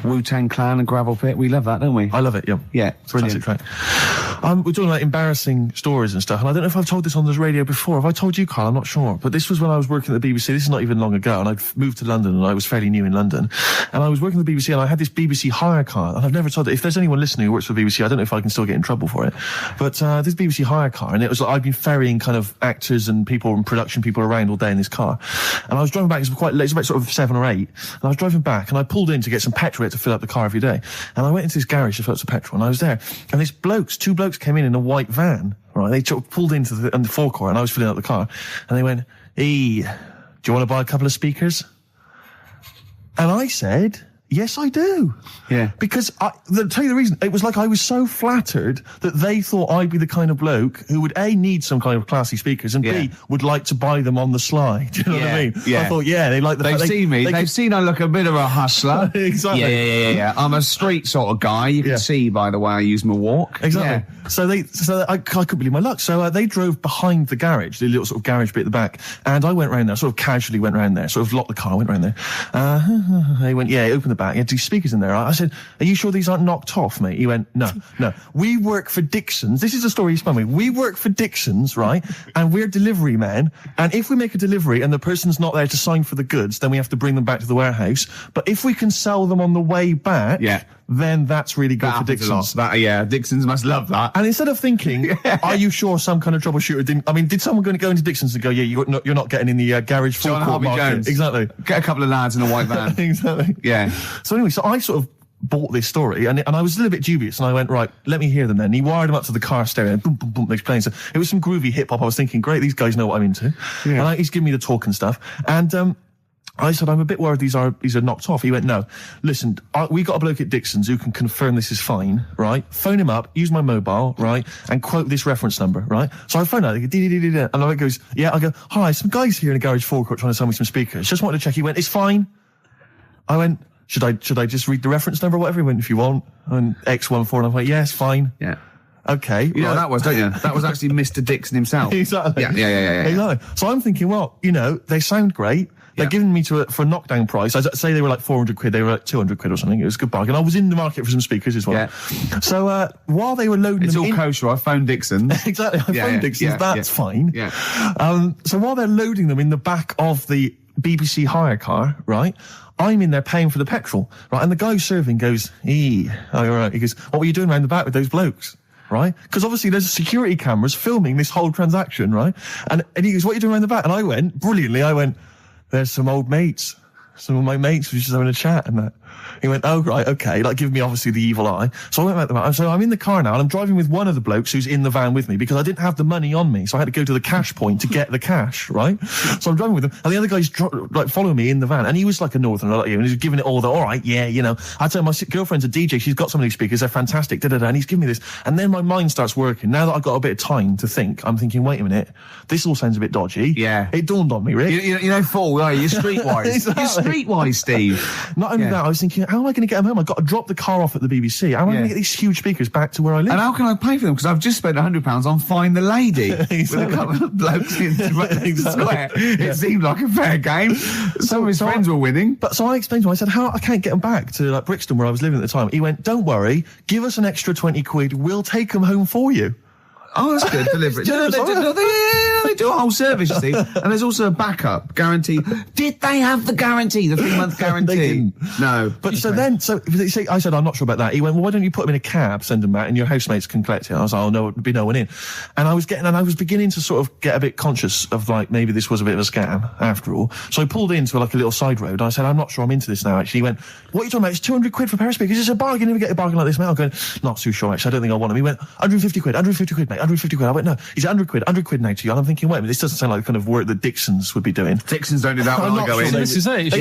Wu-Tang Clan and Gravel Pit, we love that, don't we? I love it, yeah. Yeah, Classic brilliant. track. We're talking about embarrassing stories and stuff, and I don't know if I've told this on the radio before. Have I told you, Carl? I'm not sure. But this was when I was working at the BBC. This is not even long ago, and I'd moved to London, and I was fairly new in London. And I was working at the BBC, and I had this BBC hire car, and I've never told it. If there's anyone listening who works for the BBC, I don't know if I can still get in trouble for it. But this BBC hire car, and it was like I'd been ferrying kind of actors and people and production people around all day in this car. And I was driving back, it was quite late, it was about sort of 7 or 8, and I was driving back, and I pulled in to get some petrol. I had to fill up the car every day. And I went into this garage to fill up some petrol, and I was there. And two blokes came in a white van, right? They pulled into the forecourt, and I was filling up the car. And they went, "Hey, do you want to buy a couple of speakers?" And I said, "Yes, I do." Yeah. Because to tell you the reason, it was like I was so flattered that they thought I'd be the kind of bloke who would A, need some kind of classy speakers, and B, would like to buy them on the sly. Do you know what I mean? Yeah. I thought, they like the They've fact seen me. They've seen I look a bit of a hustler. Exactly. Yeah. I'm a street sort of guy. You can see by the way I use my walk. Exactly. Yeah. So I couldn't believe my luck. So they drove behind the garage, the little sort of garage bit at the back, and I went round there, sort of casually went round there, sort of locked the car, went round there. They went, open the back. You had 2 speakers in there. I said, "Are you sure these aren't knocked off, mate?" He went, No. We work for Dixon's. This is the story he spun me. We work for Dixon's, right? And we're delivery men. And if we make a delivery and the person's not there to sign for the goods, then we have to bring them back to the warehouse. But if we can sell them on the way back, then that's really good for Dixon's. Dixon's must love that. And instead of thinking, are you sure some kind of troubleshooter didn't... I mean, did someone go into Dixon's and go, you're not getting in the garage forecourt market? Jones. Exactly. Get a couple of lads in a white van. Exactly. Yeah. So anyway, so I sort of bought this story, and I was a little bit dubious, and I went, right, let me hear them then. And he wired them up to the car stereo, and boom, boom, boom, they're playing. So it was some groovy hip-hop. I was thinking, great, these guys know what I'm into. Yeah. And he's giving me the talk and stuff. And I said, I'm a bit worried these are knocked off. He went, no, listen, we got a bloke at Dixon's who can confirm this is fine, right? Phone him up, use my mobile, right? And quote this reference number, right? So I phone out, and I goes, I go, hi, some guys here in a garage forecourt trying to sell me some speakers. Just wanted to check. He went, it's fine. I went, should I just read the reference number or whatever? He went, if you want. And X14, and I went, yes, fine. Yeah. Okay. You know that was, don't you? That was actually Mr. Dixon himself. Exactly. Yeah. Exactly. So I'm thinking, well, they sound great. They're giving me for a knockdown price. I'd say they were like 400 quid. They were like 200 quid or something. It was a good bargain. I was in the market for some speakers as well. Yeah. So while they were loading it's them all kosher. I phoned Dixon. Exactly. I phoned Dixon's. That's fine. Yeah. So while they're loading them in the back of the BBC hire car, right, I'm in there paying for the petrol, right, and the guy serving goes, all right. He goes, what were you doing around the back with those blokes? Right? Because obviously there's security cameras filming this whole transaction, right? And he goes, what are you doing around the back? And I went, brilliantly, there's some old mates. Some of my mates were just having a chat and that. He went, oh, right, okay, like giving me obviously the evil eye. So I went back to the van. So I'm in the car now and I'm driving with one of the blokes who's in the van with me because I didn't have the money on me. So I had to go to the cash point to get the cash, right? So I'm driving with him and the other guy's following me in the van and he was like a northerner like you and he was giving it all the, all right, I'd say my girlfriend's a DJ, she's got some of these speakers, they're fantastic, and he's giving me this. And then my mind starts working. Now that I've got a bit of time to think, I'm thinking, wait a minute, this all sounds a bit dodgy. Yeah. It dawned on me, Rick. You know, fool, are you? You're streetwise. Exactly. You're streetwise, Steve. Not only that, I was thinking, how am I going to get them home? I've got to drop the car off at the BBC. How am I going to get these huge speakers back to where I live? And how can I pay for them? Because I've just spent £100 on Find the Lady Exactly. with a couple of blokes in Exactly. Square. It seemed like a fair game. Some of his friends were winning. But so I explained to him, I said, how I can't get them back to like Brixton where I was living at the time. He went, don't worry, give us an extra 20 quid, we'll take them home for you. Oh, that's good. Delivery. They do a whole service, you see. And there's also a backup guarantee. Did they have the guarantee? The 3-month guarantee? They didn't. No. But so I said, I'm not sure about that. He went, well, why don't you put them in a cab, send them back, and your housemates can collect it? I was like, oh, no, there'd be no one in. And I was beginning to sort of get a bit conscious of, like, maybe this was a bit of a scam, after all. So I pulled into, like, a little side road. I said, I'm not sure I'm into this now, actually. He went, what are you talking about? It's 200 quid for a pair of speakers. It's a bargain. You never get a bargain like this, mate. I'm going, not too sure, actually. I don't think I want them. He went, 150 quid, mate, 150 quid. I went, no, he's 100 quid now to you. And I'm thinking, wait a minute, this doesn't sound like the kind of work that Dixons would be doing. Dixons don't do that when I go in. This is it.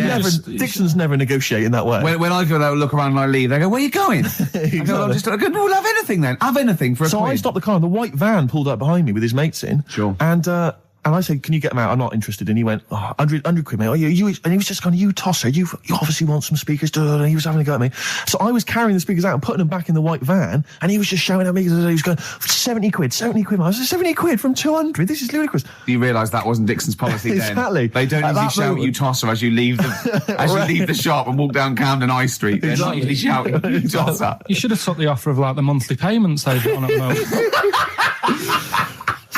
Dixons never negotiate in that way. When I go there, look around and I leave, they go, where are you going? I go, no, we'll have anything then. Have anything for a So quid. I stopped the car and the white van pulled up behind me with his mates in. Sure. And I said, can you get them out? I'm not interested. And he went, 100 quid, mate. Oh, you, and he was just going, you tosser, you obviously want some speakers. And he was having a go at me. So I was carrying the speakers out and putting them back in the white van. And he was just shouting at me. He was going, 70 quid, mate. I was like, 70 quid from 200? This is ludicrous. You realise that wasn't Dixon's policy then. Exactly. They don't usually shout you tosser as you leave the shop and walk down Camden High Street. They're not usually shouting you tosser. You should have took the offer of, like, the monthly payments they've got on at the moment.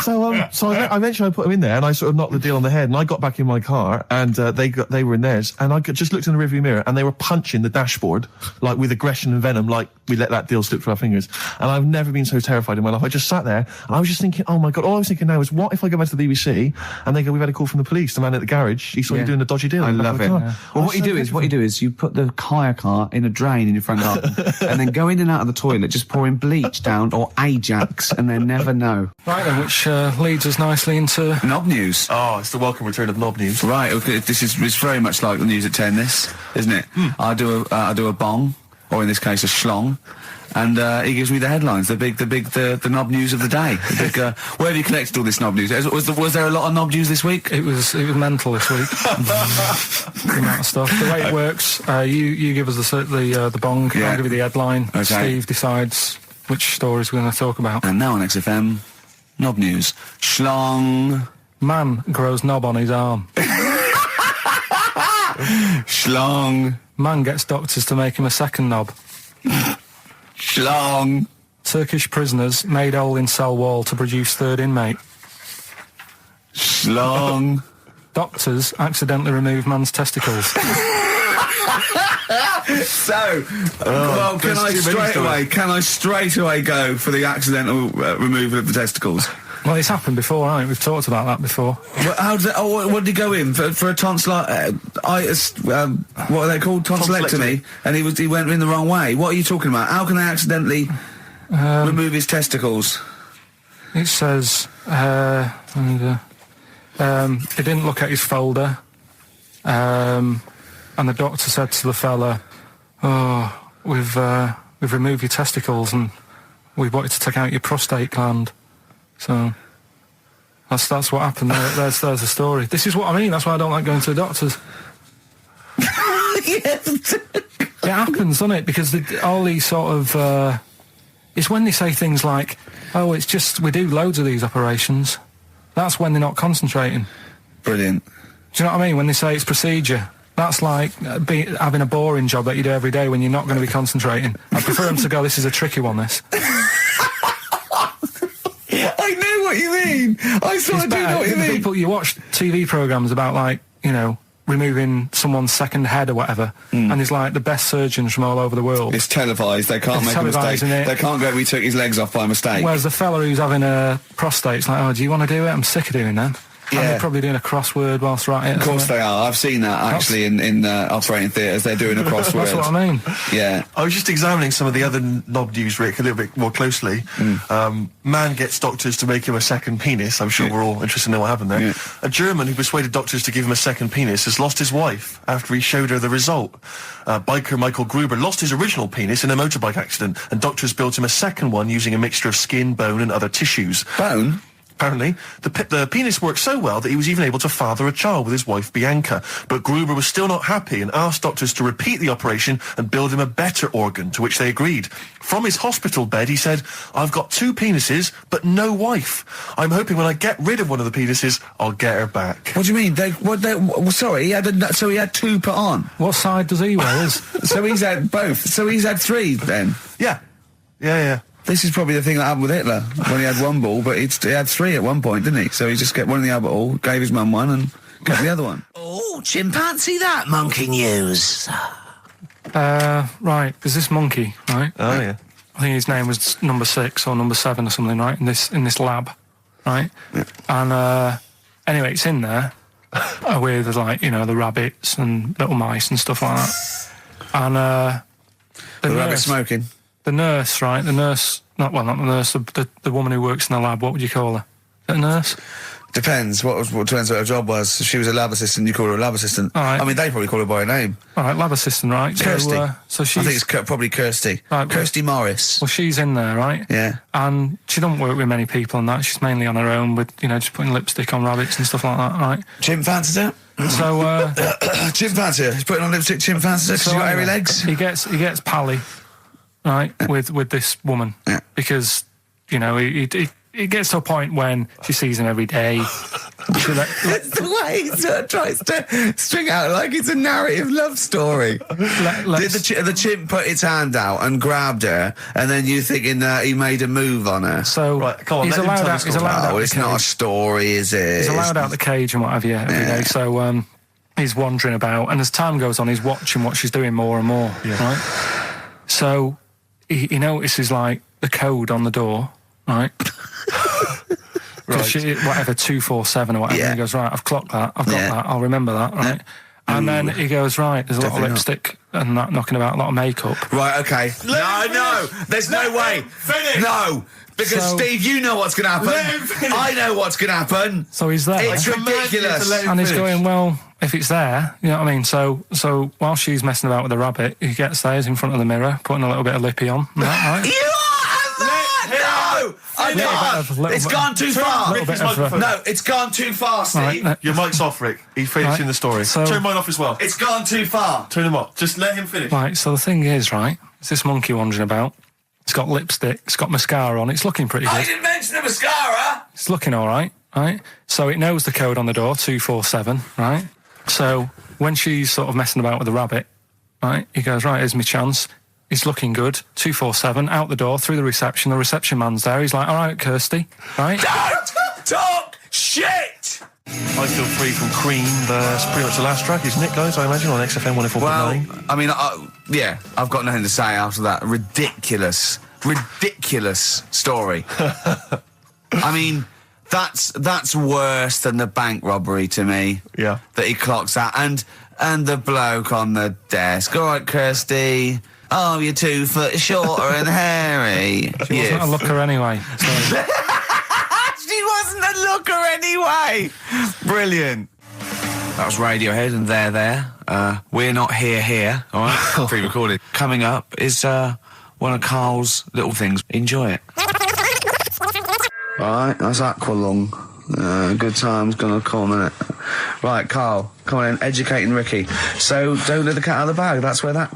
So I eventually put them in there, and I sort of knocked the deal on the head, and I got back in my car, and they were in theirs, and I just looked in the rearview mirror, and they were punching the dashboard, like, with aggression and venom, like we let that deal slip through our fingers. And I've never been so terrified in my life. I just sat there, and I was just thinking, oh my God, all I was thinking now is, what if I go back to the BBC, and they go, we've had a call from the police, the man at the garage, he saw you doing a dodgy deal. I love it. Yeah. Well, what you do is you put the hire car in a drain in your front garden, and then go in and out of the toilet, just pouring bleach down, or Ajax, and then never know. Right then, which leads us nicely into Knob news. Oh, it's the welcome return of Knob News. Right, okay, it's very much like the news at 10, this, isn't it? I do a bong, or in this case a schlong, and he gives me the headlines, the knob news of the day. Where have you collected all this knob news? Was there a lot of knob news this week? it was mental this week. The amount of stuff. The way it works, you give us the bong, Yeah. I'll give you the headline. Okay. Steve decides which stories we're going to talk about. And now on XFM, knob news. Schlong. Man grows knob on his arm. Schlong. Man gets doctors to make him a second knob. Schlong. Turkish prisoners made hole in cell wall to produce third inmate. Schlong. Doctors accidentally remove man's testicles. So, well, can I straight away go for the accidental removal of the testicles? Well, it's happened before, hasn't it? We've talked about that before. Well, how did what did he go in for a tonsillitis? What are they called? Tonsillectomy. And he went in the wrong way. What are you talking about? How can they accidentally remove his testicles? It says he didn't look at his folder, and the doctor said to the fella, "Oh, we've removed your testicles and we wanted to take out your prostate gland." So that's what happened. There's the story. This is what I mean. That's why I don't like going to the doctors. Yes. It happens, doesn't it? Because all these sort of it's when they say things like, "Oh, it's just we do loads of these operations." That's when they're not concentrating. Brilliant. Do you know what I mean? When they say it's procedure, that's like having a boring job that you do every day when you're not going to be concentrating. I prefer them to go, "This is a tricky one, this." I know what you mean. I sort of do know what you mean. People, you watch TV programmes about, like, you know, removing someone's second head or whatever, and there's like the best surgeons from all over the world. It's televised. They can't make a mistake. They can't go, "We took his legs off by mistake." Whereas the fella who's having a prostate's like, "Oh, do you want to do it? I'm sick of doing that." Yeah. And they're probably doing a crossword whilst they're at it. Of course they are. I've seen that actually in operating theatres. They're doing a crossword. That's what I mean. Yeah. I was just examining some of the other knob news, Rick, a little bit more closely. Man gets doctors to make him a second penis. I'm sure we're all interested in what happened there. Yeah. A German who persuaded doctors to give him a second penis has lost his wife after he showed her the result. Biker Michael Gruber lost his original penis in a motorbike accident, and doctors built him a second one using a mixture of skin, bone, and other tissues. Bone? Apparently, the penis worked so well that he was even able to father a child with his wife Bianca. But Gruber was still not happy and asked doctors to repeat the operation and build him a better organ, to which they agreed. From his hospital bed, he said, "I've got 2 penises, but no wife. I'm hoping when I get rid of one of the penises, I'll get her back." What do you mean? Sorry, he had 2 put on. What side does he wear? So he's had both. So he's had 3 then. Yeah. This is probably the thing that happened with Hitler when he had one ball, but he had 3 at one point, didn't he? So he just kept one in the other ball, gave his mum one, and kept the other one. Oh, chimpanzee that monkey news. Right, there's this monkey, right? Oh, yeah. I think his name was number 6 or number 7 or something, right? In this lab, right? Yeah. And anyway, it's in there with like the rabbits and little mice and stuff like that. And The rabbit smoking. the nurse, right? The nurse, not the nurse, the woman who works in the lab. What would you call her? Is it a nurse? Depends. What depends what her job was. If she was a lab assistant, you call her a lab assistant. All right. I mean, they probably call her by her name. All right, lab assistant, right? Kirsty. So I she's. think it's probably Kirsty. Right, Kirsty Morris. Well, she's in there, right? Yeah. And she don't work with many people and that. She's mainly on her own with, just putting lipstick on rabbits and stuff like that, right? Chimp fancies her. So, Chimp fancy her. He's putting on lipstick. Chimp fancies her because she's got hairy legs. He gets pally, right, with this woman. Yeah. Because, it gets to a point when she sees him every day. That's the way he sort of tries to string out like it's a narrative love story. Did the chimp put its hand out and grabbed her, and then you thinking that he made a move on her? So Right, come on, he's let him allowed tell the out. He's story. allowed out. Oh, the it's not a cage. story, is it? He's allowed out the cage and what have you every day. So he's wandering about, and as time goes on, he's watching what she's doing more and more. Right. So he notices like the code on the door. Right. Whatever 247 or whatever. Yeah. He goes, right, I've clocked that. I've got that. I'll remember that. Right. And then he goes, right, there's a lot of lipstick and that knocking about, a lot of makeup. Right, okay. No, there's no way. Finish. No, because So- Steve, you know what's going to happen. Let him finish. I know what's going to happen. So he's there. It's ridiculous. And he's going, well, if it's there, you know what I mean? So while she's messing about with the rabbit, he gets there, he's in front of the mirror, putting a little bit of lippy on. Right? You are no! I can't. It's gone too far. little bit of, No, it's gone too far, Steve. Right, Your mic's off, Rick. He's finishing Right, the story. so- Turn mine off as well. It's gone too far. Turn them off. Just let him finish. right, so the thing is, right, it's this monkey wandering about. It's got lipstick, it's got mascara on, it's looking pretty I good. didn't mention the mascara. It's looking all right, right? So it knows the code on the door, 247, right? So when she's sort of messing about with the rabbit, right, he goes, right, here's my chance. It's looking good, 247, out the door, through the reception man's there. He's like, all right, Kirsty, right? Don't talk shit. I Feel Free from Cream. That's pretty much the last track, isn't it, guys? I imagine on XFM 104.9. Well, I mean, yeah, I've got nothing to say after that ridiculous story. I mean, that's worse than the bank robbery to me. Yeah. That he clocks that, and the bloke on the desk. All right, Kirsty. Oh, you're 2 foot shorter and hairy. She wasn't a looker anyway. So. She wasn't a looker anyway. Brilliant. That was Radiohead and They're There. We're Not Here, all right? Pre-recorded. Coming up is one of Carl's little things. Enjoy it. Right, that's Aqualung. Good time's gonna come, innit? Right, Carl, come on in, educating Ricky. So, don't let the cat out of the bag, that's where that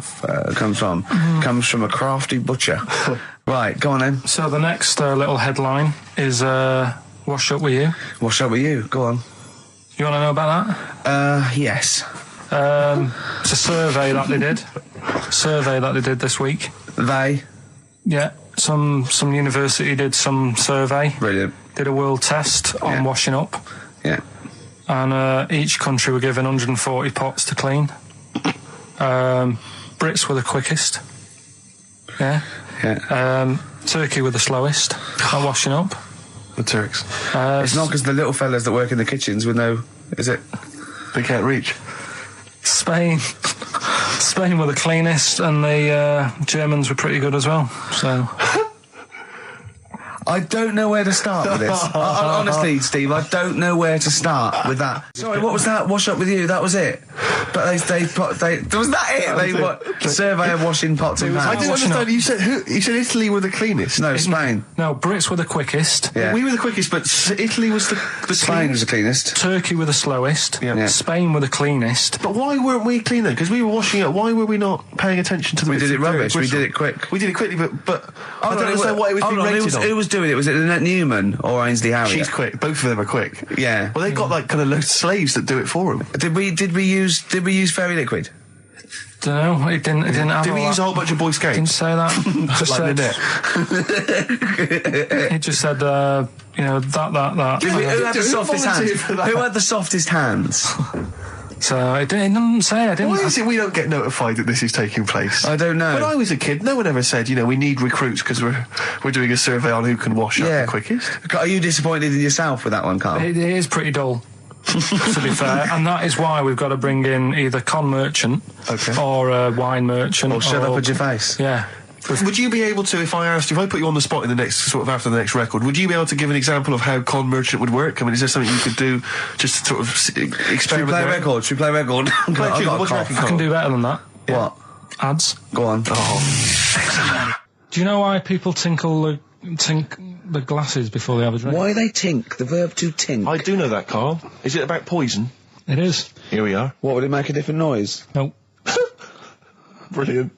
comes from. Comes from a crafty butcher. Right, go on then. So the next little headline is Wash Up With You. What's up with you? Go on. You want to know about that? Yes. It's a survey that they did this week. They. Yeah, some university did some survey. Brilliant. Did a world test on washing up, Yeah. and each country were given 140 pots to clean. Brits were the quickest. Yeah. Yeah. Turkey were the slowest at washing up. The Turks. It's not because the little fellas that work in the kitchens with no... Is it? They can't reach. Spain were the cleanest, and the Germans were pretty good as well. So. I don't know where to start with this. Honestly, Steve, I don't know where to start with that. Sorry, what was that? Wash Up With You, that was it. But was that it? They survey of washing pots and I pans. didn't understand. You said Italy were the cleanest. No, Spain. No, Brits were the quickest. Yeah. We were the quickest, but Italy was the Spain was the cleanest. Turkey were the slowest. Yeah. Spain were the cleanest. But why weren't we clean then? Because we were washing it. Why were we not paying attention to the We bits did it of dirt rubbish. We bristle? did it quick. We did it quickly, but I don't understand why it was being rated on. Who was doing it? Was it Annette Newman or Ainsley Harriott? She's quick. Both of them are quick. Yeah. Well, they've got like kind of loads of slaves that do it for them. Did we use fairy liquid? Don't know. It didn't have. Did we use a whole bunch of Boy Scouts? Didn't say that. Just Like said, it just said, that. Who had the softest hands? Who had the softest hands? So it didn't say. I didn't. Why is it we don't get notified that this is taking place? I don't know. When I was a kid, no one ever said, we need recruits because we're doing a survey on who can wash up the quickest. Are you disappointed in yourself with that one, Carl? It is pretty dull, to be fair, and that is why we've got to bring in either con merchant or a wine merchant Or shut up at your face. Yeah. Would you be able to, if I put you on the spot in the next, sort of after the next record, would you be able to give an example of how con merchant would work? I mean, is there something you could do just to sort of experiment? Should we play record? Play a tune. What do you reckon, I can do better than that. What? Ads. Go on. Do you know why people tink the glasses before they have a drink? Why they tink? The verb to tink. I do know that, Carl. Is it about poison? It is. Here we are. What, would it make a different noise? Nope. Brilliant.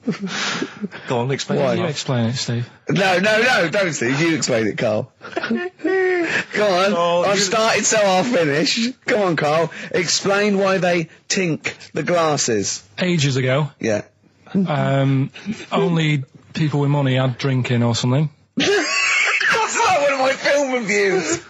Go on, explain Why? it. You explain it, Steve. No, don't, Steve. You explain it, Carl. Go on. I've started, so I'll finish. Come on, Carl. Explain why they tink the glasses. Ages ago, Yeah. only people with money had drinking or something. That's like one of my film reviews.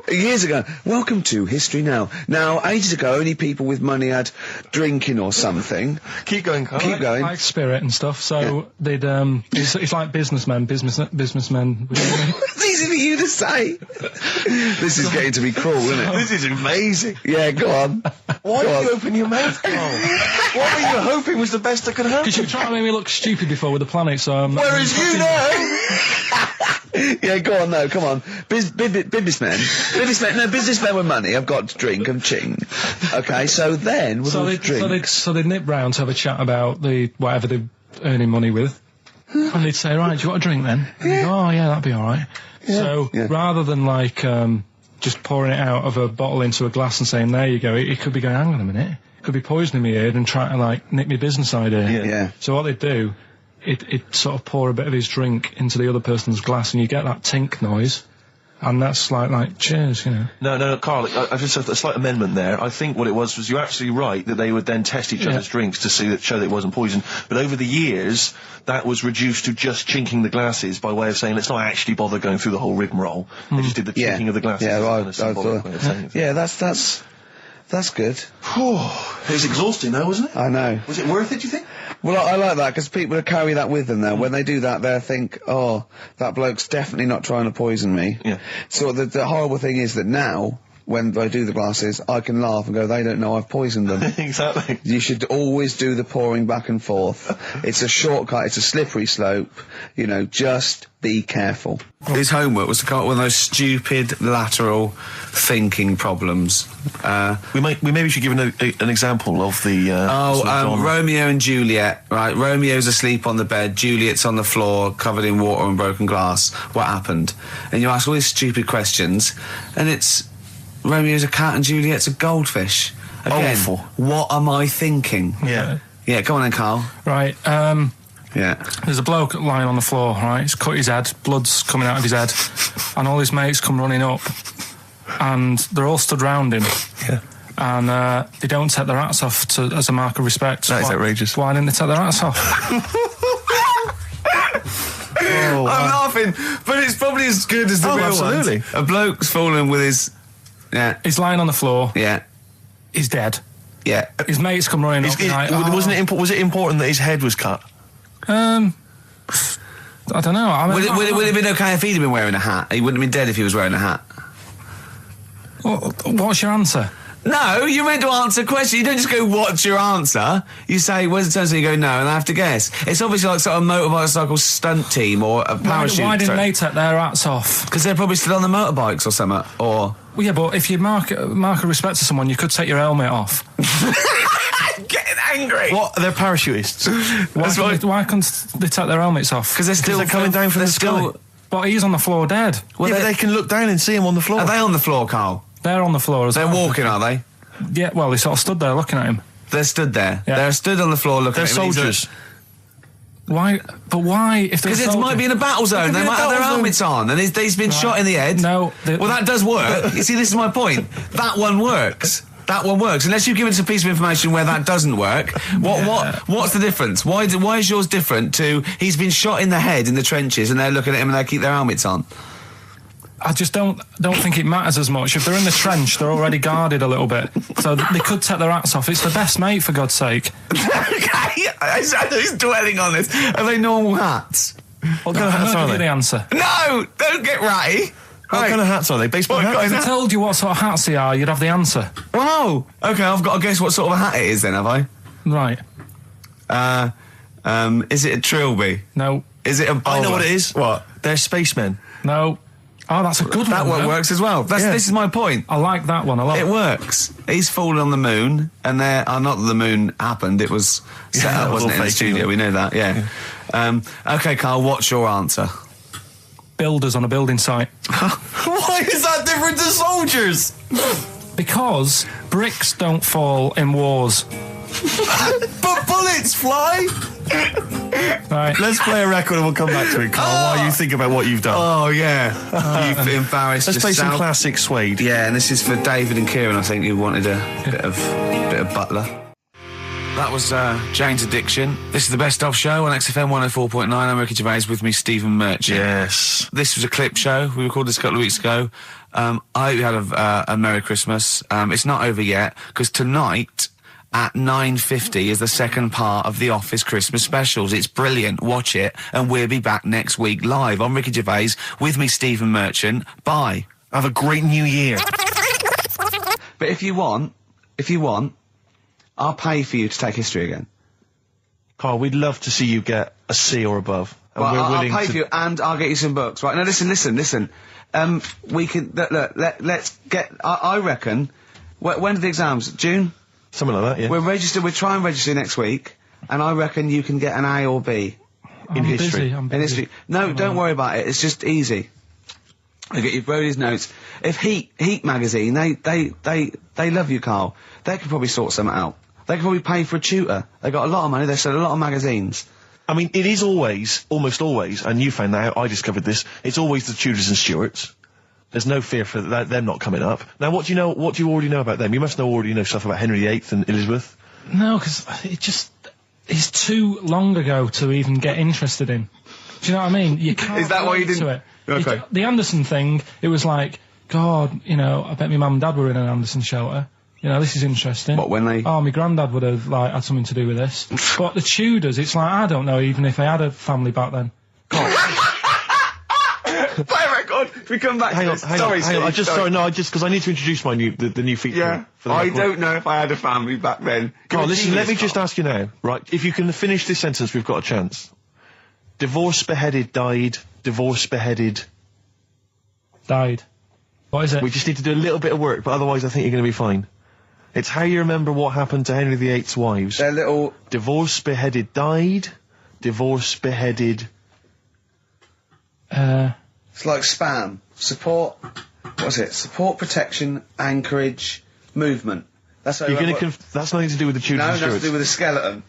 Years ago. Welcome to History Now. Now, ages ago, only people with money had drinking or something. Keep going, Carl. Keep going. Like spirit and stuff. So they'd it's like businessmen with money. It's easy for you to say. This is getting to be cruel, isn't it? This is amazing. Yeah, go on. Why did you open your mouth, Carl? What were you hoping was the best that could happen? Because you were trying to make me look stupid before with the planet, so I'm... Whereas you know... Yeah, go on, no, come on. Businessmen with money. I've got to drink and ching. Okay, so then with all the drinks. So they'd nip round to have a chat about whatever they're earning money with. And they'd say, right, do you want a drink then? And they'd go, oh yeah, that'd be alright. So rather than just pouring it out of a bottle into a glass and saying, there you go, it could be going, hang on a minute, it could be poisoning me ear and trying to nip my business idea. Yeah. So what they'd do, it sort of pour a bit of his drink into the other person's glass and you get that tink noise. And that's like cheers, No, Carl, I just have a slight amendment there. I think what it was you're absolutely right that they would then test each other's drinks to show that it wasn't poison. But over the years, that was reduced to just chinking the glasses by way of saying, let's not actually bother going through the whole rigmarole. They just did the chinking of the glasses. Yeah, that's good. It was exhausting though, wasn't it? I know. Was it worth it, do you think? Well, I like that, because people carry that with them now. When they do that, they'll think, oh, that bloke's definitely not trying to poison me. Yeah. So the horrible thing is that now, when I do the glasses, I can laugh and go, they don't know I've poisoned them. Exactly. You should always do the pouring back and forth. It's a shortcut, it's a slippery slope. Just be careful. His homework was to come up with those stupid lateral thinking problems. We maybe should give an example of the... Romeo and Juliet, right? Romeo's asleep on the bed, Juliet's on the floor, covered in water and broken glass. What happened? And you ask all these stupid questions, and it's... Romeo's a cat and Juliet's a goldfish. Again, awful. What am I thinking? Yeah. Yeah, come on then, Carl. Right, Yeah. there's a bloke lying on the floor, right? He's cut his head, blood's coming out of his head, and all his mates come running up, and they're all stood round him. Yeah. And they don't take their hats off as a mark of respect. That is outrageous. Why didn't they take their hats off? I'm laughing, but it's probably as good as the real absolutely. ones. A bloke's fallen with his... Yeah. He's lying on the floor. Yeah. He's dead. Yeah. His mates come running up. Was it important that his head was cut? I don't know. Would it have been okay if he'd have been wearing a hat? He wouldn't have been dead if he was wearing a hat. What's your answer? No, you're meant to answer questions. You don't just go, what's your answer? You say, where's the turn? You go, no, and I have to guess. It's obviously like sort of motorcycle stunt team or a parachute. Why didn't they take their hats off? Because they're probably still on the motorbikes or something, or... Well, yeah, but if you mark a respect to someone, you could take your helmet off. I'm getting angry! What? They're parachutists. Why can't they take their helmets off? Because they're coming down from the sky. But he's on the floor dead. Well, they can look down and see him on the floor. Are they on the floor, Carl? They're on the floor as well. They're walking, are they? Yeah, well, they sort of stood there looking at him. They're stood there. Yeah. They're stood on the floor looking at him. They're soldiers. Why? But why? Because it might be in a battle zone. They might have their helmets on, and he's been shot in the head. No. Well, that does work. You see, this is my point. That one works. That one works. Unless you give us a piece of information where that doesn't work. What's the difference? Why is yours different to he's been shot in the head in the trenches and they're looking at him and they keep their helmets on? I just don't think it matters as much. If they're in the trench, they're already guarded a little bit, so they could take their hats off. It's the best mate, for God's sake. Okay, who's dwelling on this? Are they normal hats? What kind of hats are they? The answer. No, don't get ratty. What kind of hats are they? Baseball hats? If I told you what sort of hats they are, you'd have the answer. Oh, okay. I've got to guess what sort of a hat it is then, have I? Right. Is it a trilby? No. Is it a bowler? I know what it is. What? They're spacemen. No. Oh, that's a good That one. one works as well. This is my point. I like that one a lot. It works. He's fallen on the moon, and not that the moon happened. It was set up, wasn't it, in the studio? We know that. Yeah. Okay, Carl. What's your answer? Builders on a building site. Why is that different to soldiers? Because bricks don't fall in wars. But bullets fly. Right. Let's play a record and we'll come back to it, Carl, while you think about what you've done. Oh, yeah. You've embarrassed Let's play some yourself. classic Suede. Yeah, and this is for David and Kieran, I think, who wanted a bit of Butler. That was Jane's Addiction. This is the Best Of Show on XFM 104.9. I'm Ricky Gervais, with me, Stephen Merchant. Yes. This was a clip show. We recorded this a couple of weeks ago. I hope you had a Merry Christmas. It's not over yet, because tonight at 9:50 is the second part of The Office Christmas specials. It's brilliant. Watch it, and we'll be back next week live. I'm Ricky Gervais, with me, Stephen Merchant. Bye. Have a great new year. But if you want, I'll pay for you to take history again. Carl, we'd love to see you get a C or above. And Well, we're I'll willing pay to... for you, and I'll get you some books. Right, now listen. We can, let's get, I reckon, when are the exams? June? Something like that, yeah. We'll try and register next week, and I reckon you can get an A or B. I'm history. Busy, I'm busy. In history. No, don't worry about it, it's just easy. I get you Brody's notes. If Heat magazine, they love you, Carl. They could probably sort something out. They could probably pay for a tutor. They got a lot of money, they sell a lot of magazines. I mean, it is always, almost always, and you found that out, I discovered this, it's always the Tudors and Stuarts. There's no fear for them not coming up. Now, what do you already know about them? You must already know stuff about Henry VIII and Elizabeth. No, because it's too long ago to even get interested in. Do you know what I mean? You can't. Is that why you relate didn't? to it. Okay. The Anderson thing, it was like, God, I bet my mum and dad were in an Anderson shelter. This is interesting. What, when they... Oh, my granddad would have, had something to do with this. But the Tudors, it's like, I don't know even if they had a family back then. Play a record. We come back. Hang on. Sorry. Because I need to introduce the new feature. Yeah. For the I record. don't know if I had a family back then. Carl, listen, let me just ask you now, right? If you can finish this sentence, we've got a chance. Divorced, beheaded, died. Divorced, beheaded. Died. What is it? We just need to do a little bit of work, but otherwise I think you're going to be fine. It's how you remember what happened to Henry VIII's wives. They're little... Divorced, beheaded, died. Divorced, beheaded... It's like spam. Support... What's it? Support, protection, anchorage, movement. That's how You're going to... That's nothing to do with the Tudors No, and nothing to Stuarts. do with the skeleton.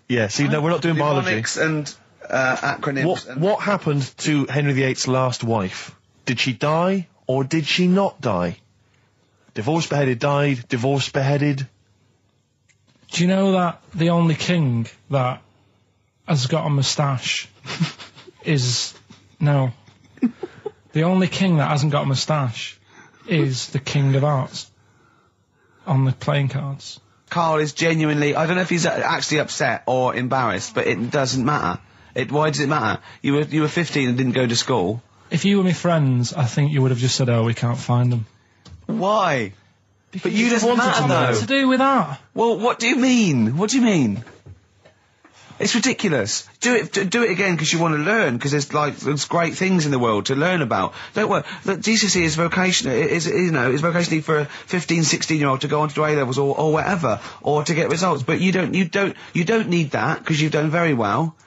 Yeah, see, no, we're not doing biology. Mnemonics and acronyms. What happened to Henry VIII's last wife? Did she die, or did she not die? Divorced, beheaded, died. Divorced, beheaded. Do you know that the only king that has got a moustache is... No. The only king that hasn't got a moustache is the King of Hearts on the playing cards. Carl is genuinely... I don't know if he's actually upset or embarrassed, but it doesn't matter. Why does it matter? You were 15 and didn't go to school. If you were my friends, I think you would have just said, oh, we can't find them. Why? But you just What's matter, that though. to do with that? Well, what do you mean? What do you mean? It's ridiculous. Do it again because you want to learn, because there's great things in the world to learn about. Don't worry. Look, GCSE is vocational. Is vocationally for a 15, 16-year-old to go on to do A-levels or whatever, or to get results. But you don't need that because you've done very well.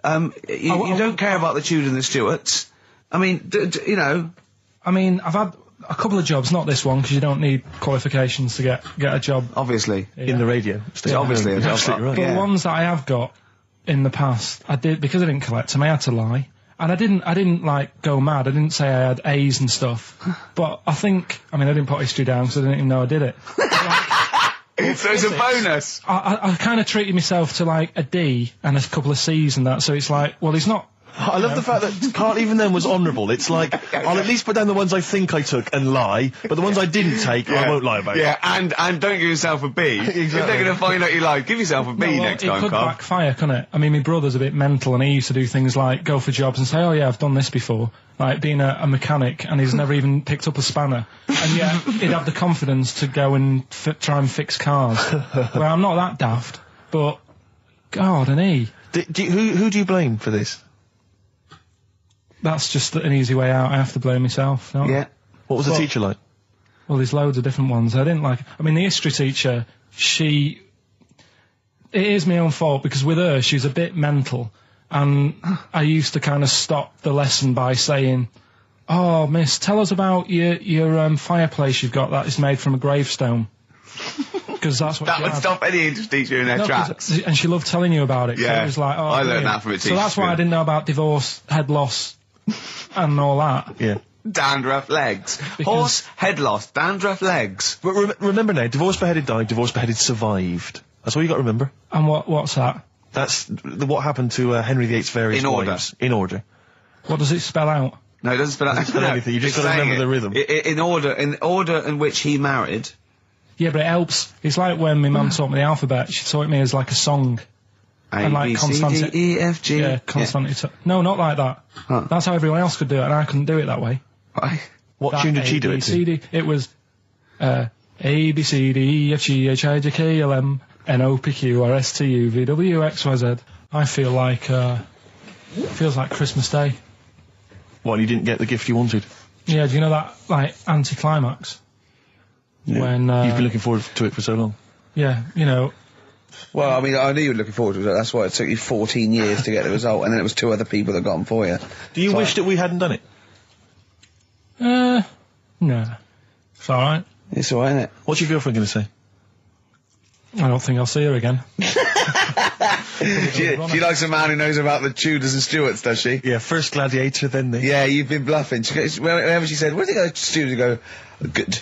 You don't care about the Tudors and the Stuarts. I mean, I mean, I've had a couple of jobs, not this one, because you don't need qualifications to get a job. Obviously. In the radio. Yeah, obviously. You're absolutely right. But the ones that I have got in the past, I did, because I didn't collect them, I had to lie. And I didn't go mad. I didn't say I had A's and stuff. But I didn't put history down because I didn't even know I did it. So it's a bonus. I kind of treated myself to like a D and a couple of C's and that, so it's like, well, he's not. I love the fact that Carl even then was honourable. It's like, I'll at least put down the ones I think I took and lie, but the ones I didn't take, I won't lie about. Yeah, and don't give yourself a B. Exactly. If they're going to find out you lied, give yourself a B next time, It could Carl. backfire, couldn't it? I mean, my brother's a bit mental, and he used to do things like go for jobs and say, "Oh yeah, I've done this before," like being a mechanic, and he's never even picked up a spanner, and yet he'd have the confidence to go and try and fix cars. Well, I'm not that daft, but God, and he. Who do you blame for this? That's just an easy way out. I have to blame myself. No? Yeah. What was the teacher like? Well, there's loads of different ones. I didn't like. I mean, the history teacher, it is my own fault because with her, she's a bit mental, and I used to kind of stop the lesson by saying, "Oh, miss, tell us about your fireplace you've got that is made from a gravestone." Because that's what That she would had. stop any English teacher in their tracks. And she loved telling you about it. Yeah. So it was like, oh, I learned brilliant. that from a teacher. So that's why I didn't know about divorce, head loss, and all that. Yeah. Dandruff legs. Horse, head loss, dandruff legs. But remember now, divorce beheaded died, divorce beheaded survived. That's all you got to remember. And what's that? That's what happened to Henry VIII's various In order. wives. In order. What does it spell out? No, it doesn't spell out spell anything, you just it's gotta saying remember it. the rhythm. In order in which he married. Yeah, but it helps. It's like when my mum taught me the alphabet. She taught me as like a song. And like A, B, C, D, E, F, G. Yeah, constant. No, not like that. Huh. That's how everyone else could do it, and I couldn't do it that way. Right. What tune did she do it to? It was A, B, C, D, E, F, G, H, I, J, K, L, M, N, O, P, Q, R, S, T, U, V, W, X, Y, Z. I feel like, it feels like Christmas Day. What, you didn't get the gift you wanted? Yeah, do you know that, like, anticlimax? Yeah. When, You've been looking forward to it for so long. Yeah, you know. Well, I mean, I knew you were looking forward to it. That's why it took you 14 years to get the result, and then it was 2 other people that got them for you. Do you wish that we hadn't done it? No. It's alright. It's alright, isn't it? What's your girlfriend going to say? I don't think I'll see her again. She likes a man who knows about the Tudors and Stuarts, does she? Yeah, first Gladiator, then the... Yeah, you've been bluffing. Whenever she said, "Where did you go to Studios?" You go, "Good."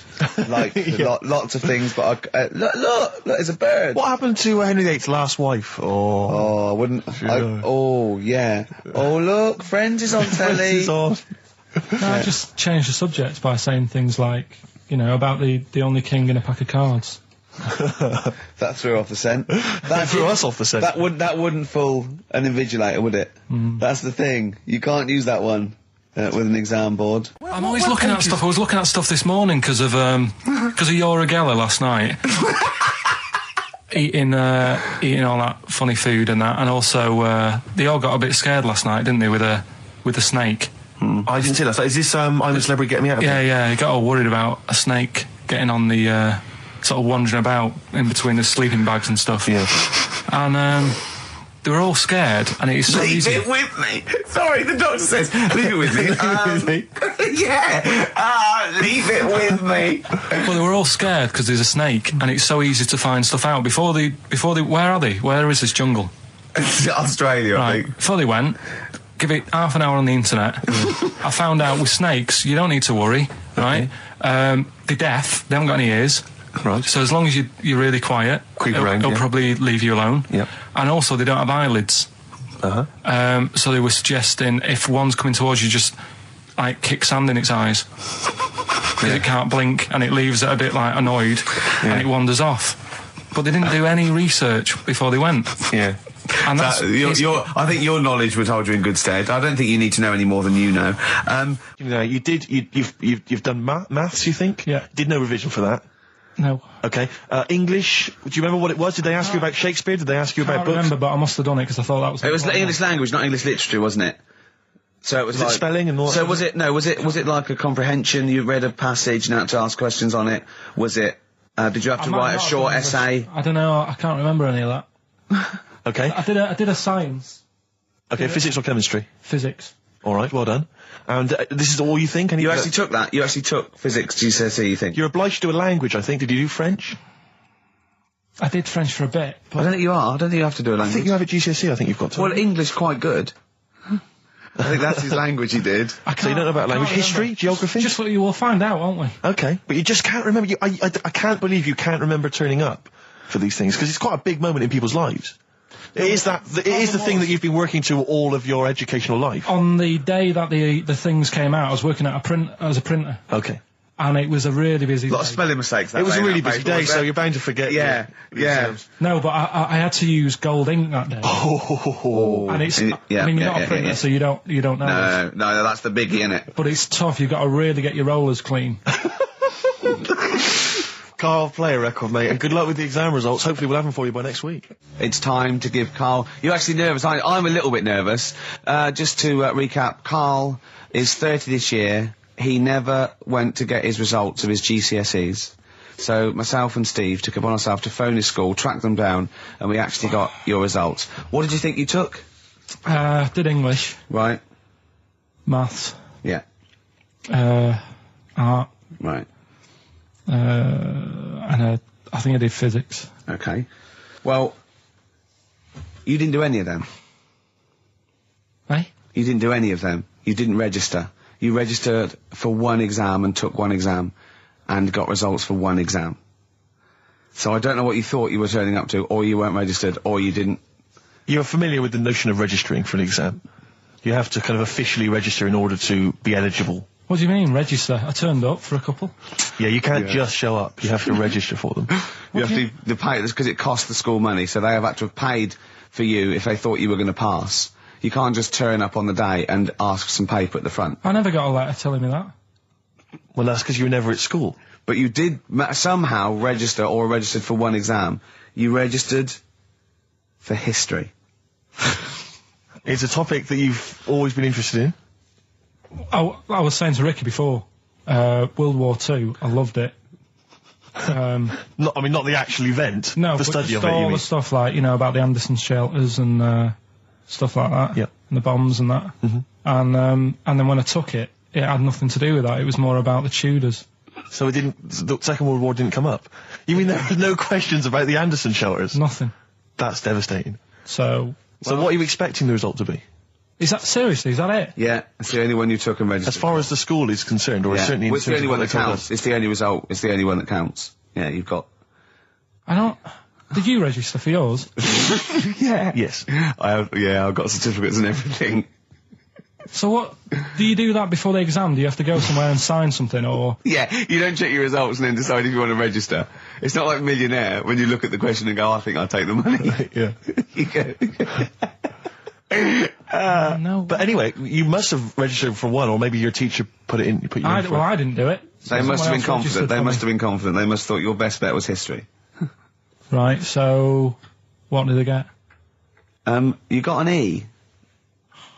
Like, lots of things, but look, it's a bird. What happened to Henry VIII's last wife? Oh, I wouldn't. Yeah. Oh, look, Friends is on telly. No, I just changed the subject by saying things like, you know, about the only king in a pack of cards. That threw off the scent. That threw us off the scent. That wouldn't fool an invigilator, would it? That's the thing. You can't use that one with an exam board. I'm always looking at stuff. I was looking at stuff this morning because of Yoragella last night. eating all that funny food and that, and also they all got a bit scared last night, didn't they, with a snake? I didn't see that. So is this I'm a Celebrity, Get Me Out of Here? Yeah, he got all worried about a snake getting on the sort of wandering about in between the sleeping bags and stuff. Yeah. And they were all scared, and it's so easy. Leave it with me. Sorry, the doctor says, leave it with me. Leave it with me. Well, they were all scared because there's a snake, and it's so easy to find stuff out before they. Where are they? Where is this jungle? Australia, I Right. think. Before they went, give it half an hour on the internet. I found out with snakes, you don't need to worry, right? They're deaf. They haven't got any ears. Right. So as long as you're really quiet, Creep around, it'll yeah. probably leave you alone. Yep. And also, they don't have eyelids. Uh-huh. So they were suggesting if one's coming towards you, just like kick sand in its eyes. Because it can't blink, and it leaves it a bit like annoyed, and it wanders off. But they didn't do any research before they went. Yeah. And that's I think your knowledge would hold you in good stead. I don't think you need to know any more than you know. You know, you've done maths, you think? Yeah. Did no revision for that? No. Okay. English, do you remember what it was? Did they ask you about Shakespeare? Did they ask you I about can't books? remember, but I must have done it because I thought that was... It was English language, not English literature, wasn't it? So it was Was it like spelling and all So that? was it? No, was it like a comprehension? You read a passage and had to ask questions on it. Was it? Did you have to write a short essay? I don't know. I can't remember any of that. Okay. I did a science, Okay, physics or chemistry? physics. All right, well done. And this is all you think? You actually took that. You actually took physics GCSE. You think? You're obliged to do a language, I think. Did you do French? I did French for a bit. I don't think you are. I don't think you have to do a I language. think you have a GCSE, I think you've got to. Well, English quite good. I think that's his language he did. So you don't know about language, history, geography? Just what you will find out, won't we? Okay, but you just can't remember. I can't believe you can't remember turning up for these things, because it's quite a big moment in people's lives. It is the thing that you've been working to all of your educational life. On the day that the things came out, I was working at as a printer. Okay. And it was a really busy A lot day. of spelling mistakes. It was a really busy day, so you're bound to forget. Yeah. No, but I had to use gold ink that day. Oh. And it's, I mean, you're not a printer, so you don't know. No, that's the biggie, innit? But it's tough. You've got to really get your rollers clean. Carl, play a record, mate, and good luck with the exam results. Hopefully we'll have them for you by next week. It's time to give Carl... You're actually nervous, aren't you? I'm a little bit nervous. Just to recap, Carl is 30 this year. He never went to get his results of his GCSEs. So myself and Steve took upon ourselves to phone his school, track them down, and we actually got your results. What did you think you took? Did English. Right. Maths. Yeah. Art. Right. And I think I did physics. Okay. Well, you didn't do any of them. Eh? You didn't do any of them. You didn't register. You registered for one exam and took one exam and got results for one exam. So I don't know what you thought you were turning up to, or you weren't registered, or you didn't. You're familiar with the notion of registering for an exam. You have to kind of officially register in order to be eligible. What do you mean, register? I turned up for a couple. Yeah, you can't just show up. You have to register for them. You have to pay this because it costs the school money, so they have had to have paid for you if they thought you were going to pass. You can't just turn up on the day and ask for some paper at the front. I never got a letter telling me that. Well, that's because you were never at school. But you did somehow register, or registered for one exam. You registered for history. It's a topic that you've always been interested in. Oh, I was saying to Ricky before, World War II, I loved it. Not the actual event. No, the but study just of it. all You mean? the stuff like, about the Anderson shelters and stuff like that. Yeah. And the bombs and that. Mm-hmm. And then when I took it, it had nothing to do with that. It was more about the Tudors. So the Second World War didn't come up? You mean there were no questions about the Anderson shelters? Nothing. That's devastating. So what are you expecting the result to be? Is that seriously? Is that it? Yeah, it's the only one you took and registered. As far as the school is concerned, or certainly in it's the terms only of one what that they told counts. us. It's the only result. It's the only one that counts. Yeah, you've got... I don't... Did you register for yours? Yeah. Yes. I've got certificates and everything. So what... Do you do that before the exam? Do you have to go somewhere and sign something, or...? Yeah, you don't check your results and then decide if you want to register. It's not like Millionaire, when you look at the question and go, I think I'll take the money. Yeah. You go... No. But anyway, you must have registered for one, or maybe your teacher put you in for it. Well, I didn't do it. They must have been Someone else confident. registered They for must me. have been confident. They must have thought your best bet was history. Right, so... What did they get? You got an E.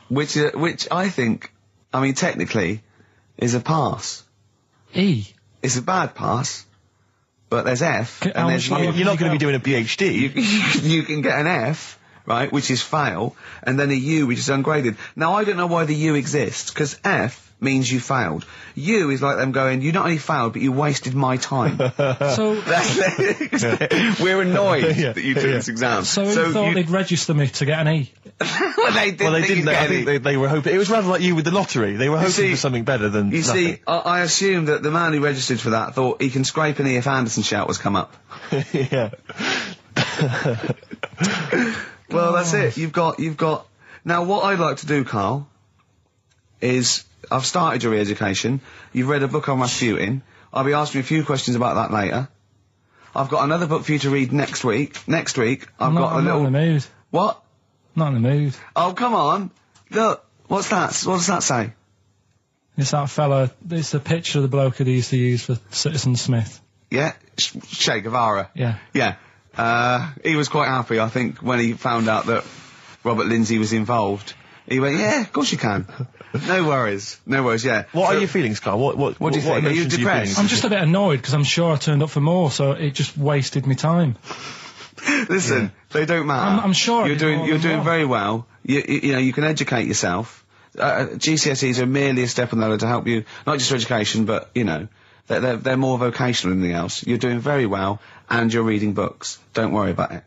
Which I think, technically, is a pass. E? It's a bad pass, but there's F, How and there's much U. You're not going to be doing a PhD. You can get an F, right, which is fail, and then a U, which is ungraded. Now, I don't know why the U exists, because F means you failed. U is like them going, you not only failed, but you wasted my time. So... We're annoyed that you took this exam. So you thought they'd register me to get an E? Well, they didn't. Well, they didn't. I think they were hoping. It was rather like you with the lottery. They were hoping see- for something better than You nothing. see, I assume that the man who registered for that thought he can scrape an E if Anderson shouters come up. Yeah. Well, that's it. You've got... Now, what I'd like to do, Carl, is... I've started your re-education. You've read a book on Rasputin. I'll be asking you a few questions about that later. I've got another book for you to read next week. Next week, I'm not in the mood. What? Not in the mood. Oh, come on. Look, what's that? What does that say? It's that fella... It's the picture of the bloke that he used to use for Citizen Smith. Yeah? Che Guevara. Yeah. Yeah. He was quite happy, I think, when he found out that Robert Lindsay was involved. He went, yeah, of course you can. No worries, yeah. What are your feelings, Carl? What do you think? Are you emotions depressed? I'm just a bit annoyed because I'm sure I turned up for more, so it just wasted me time. Listen, they don't matter. I'm sure I you're did doing. more You're than doing one. very well. You can educate yourself. GCSEs are merely a step on the ladder to help you, not just for education, but they're more vocational than anything else. You're doing very well, and you're reading books. Don't worry about it.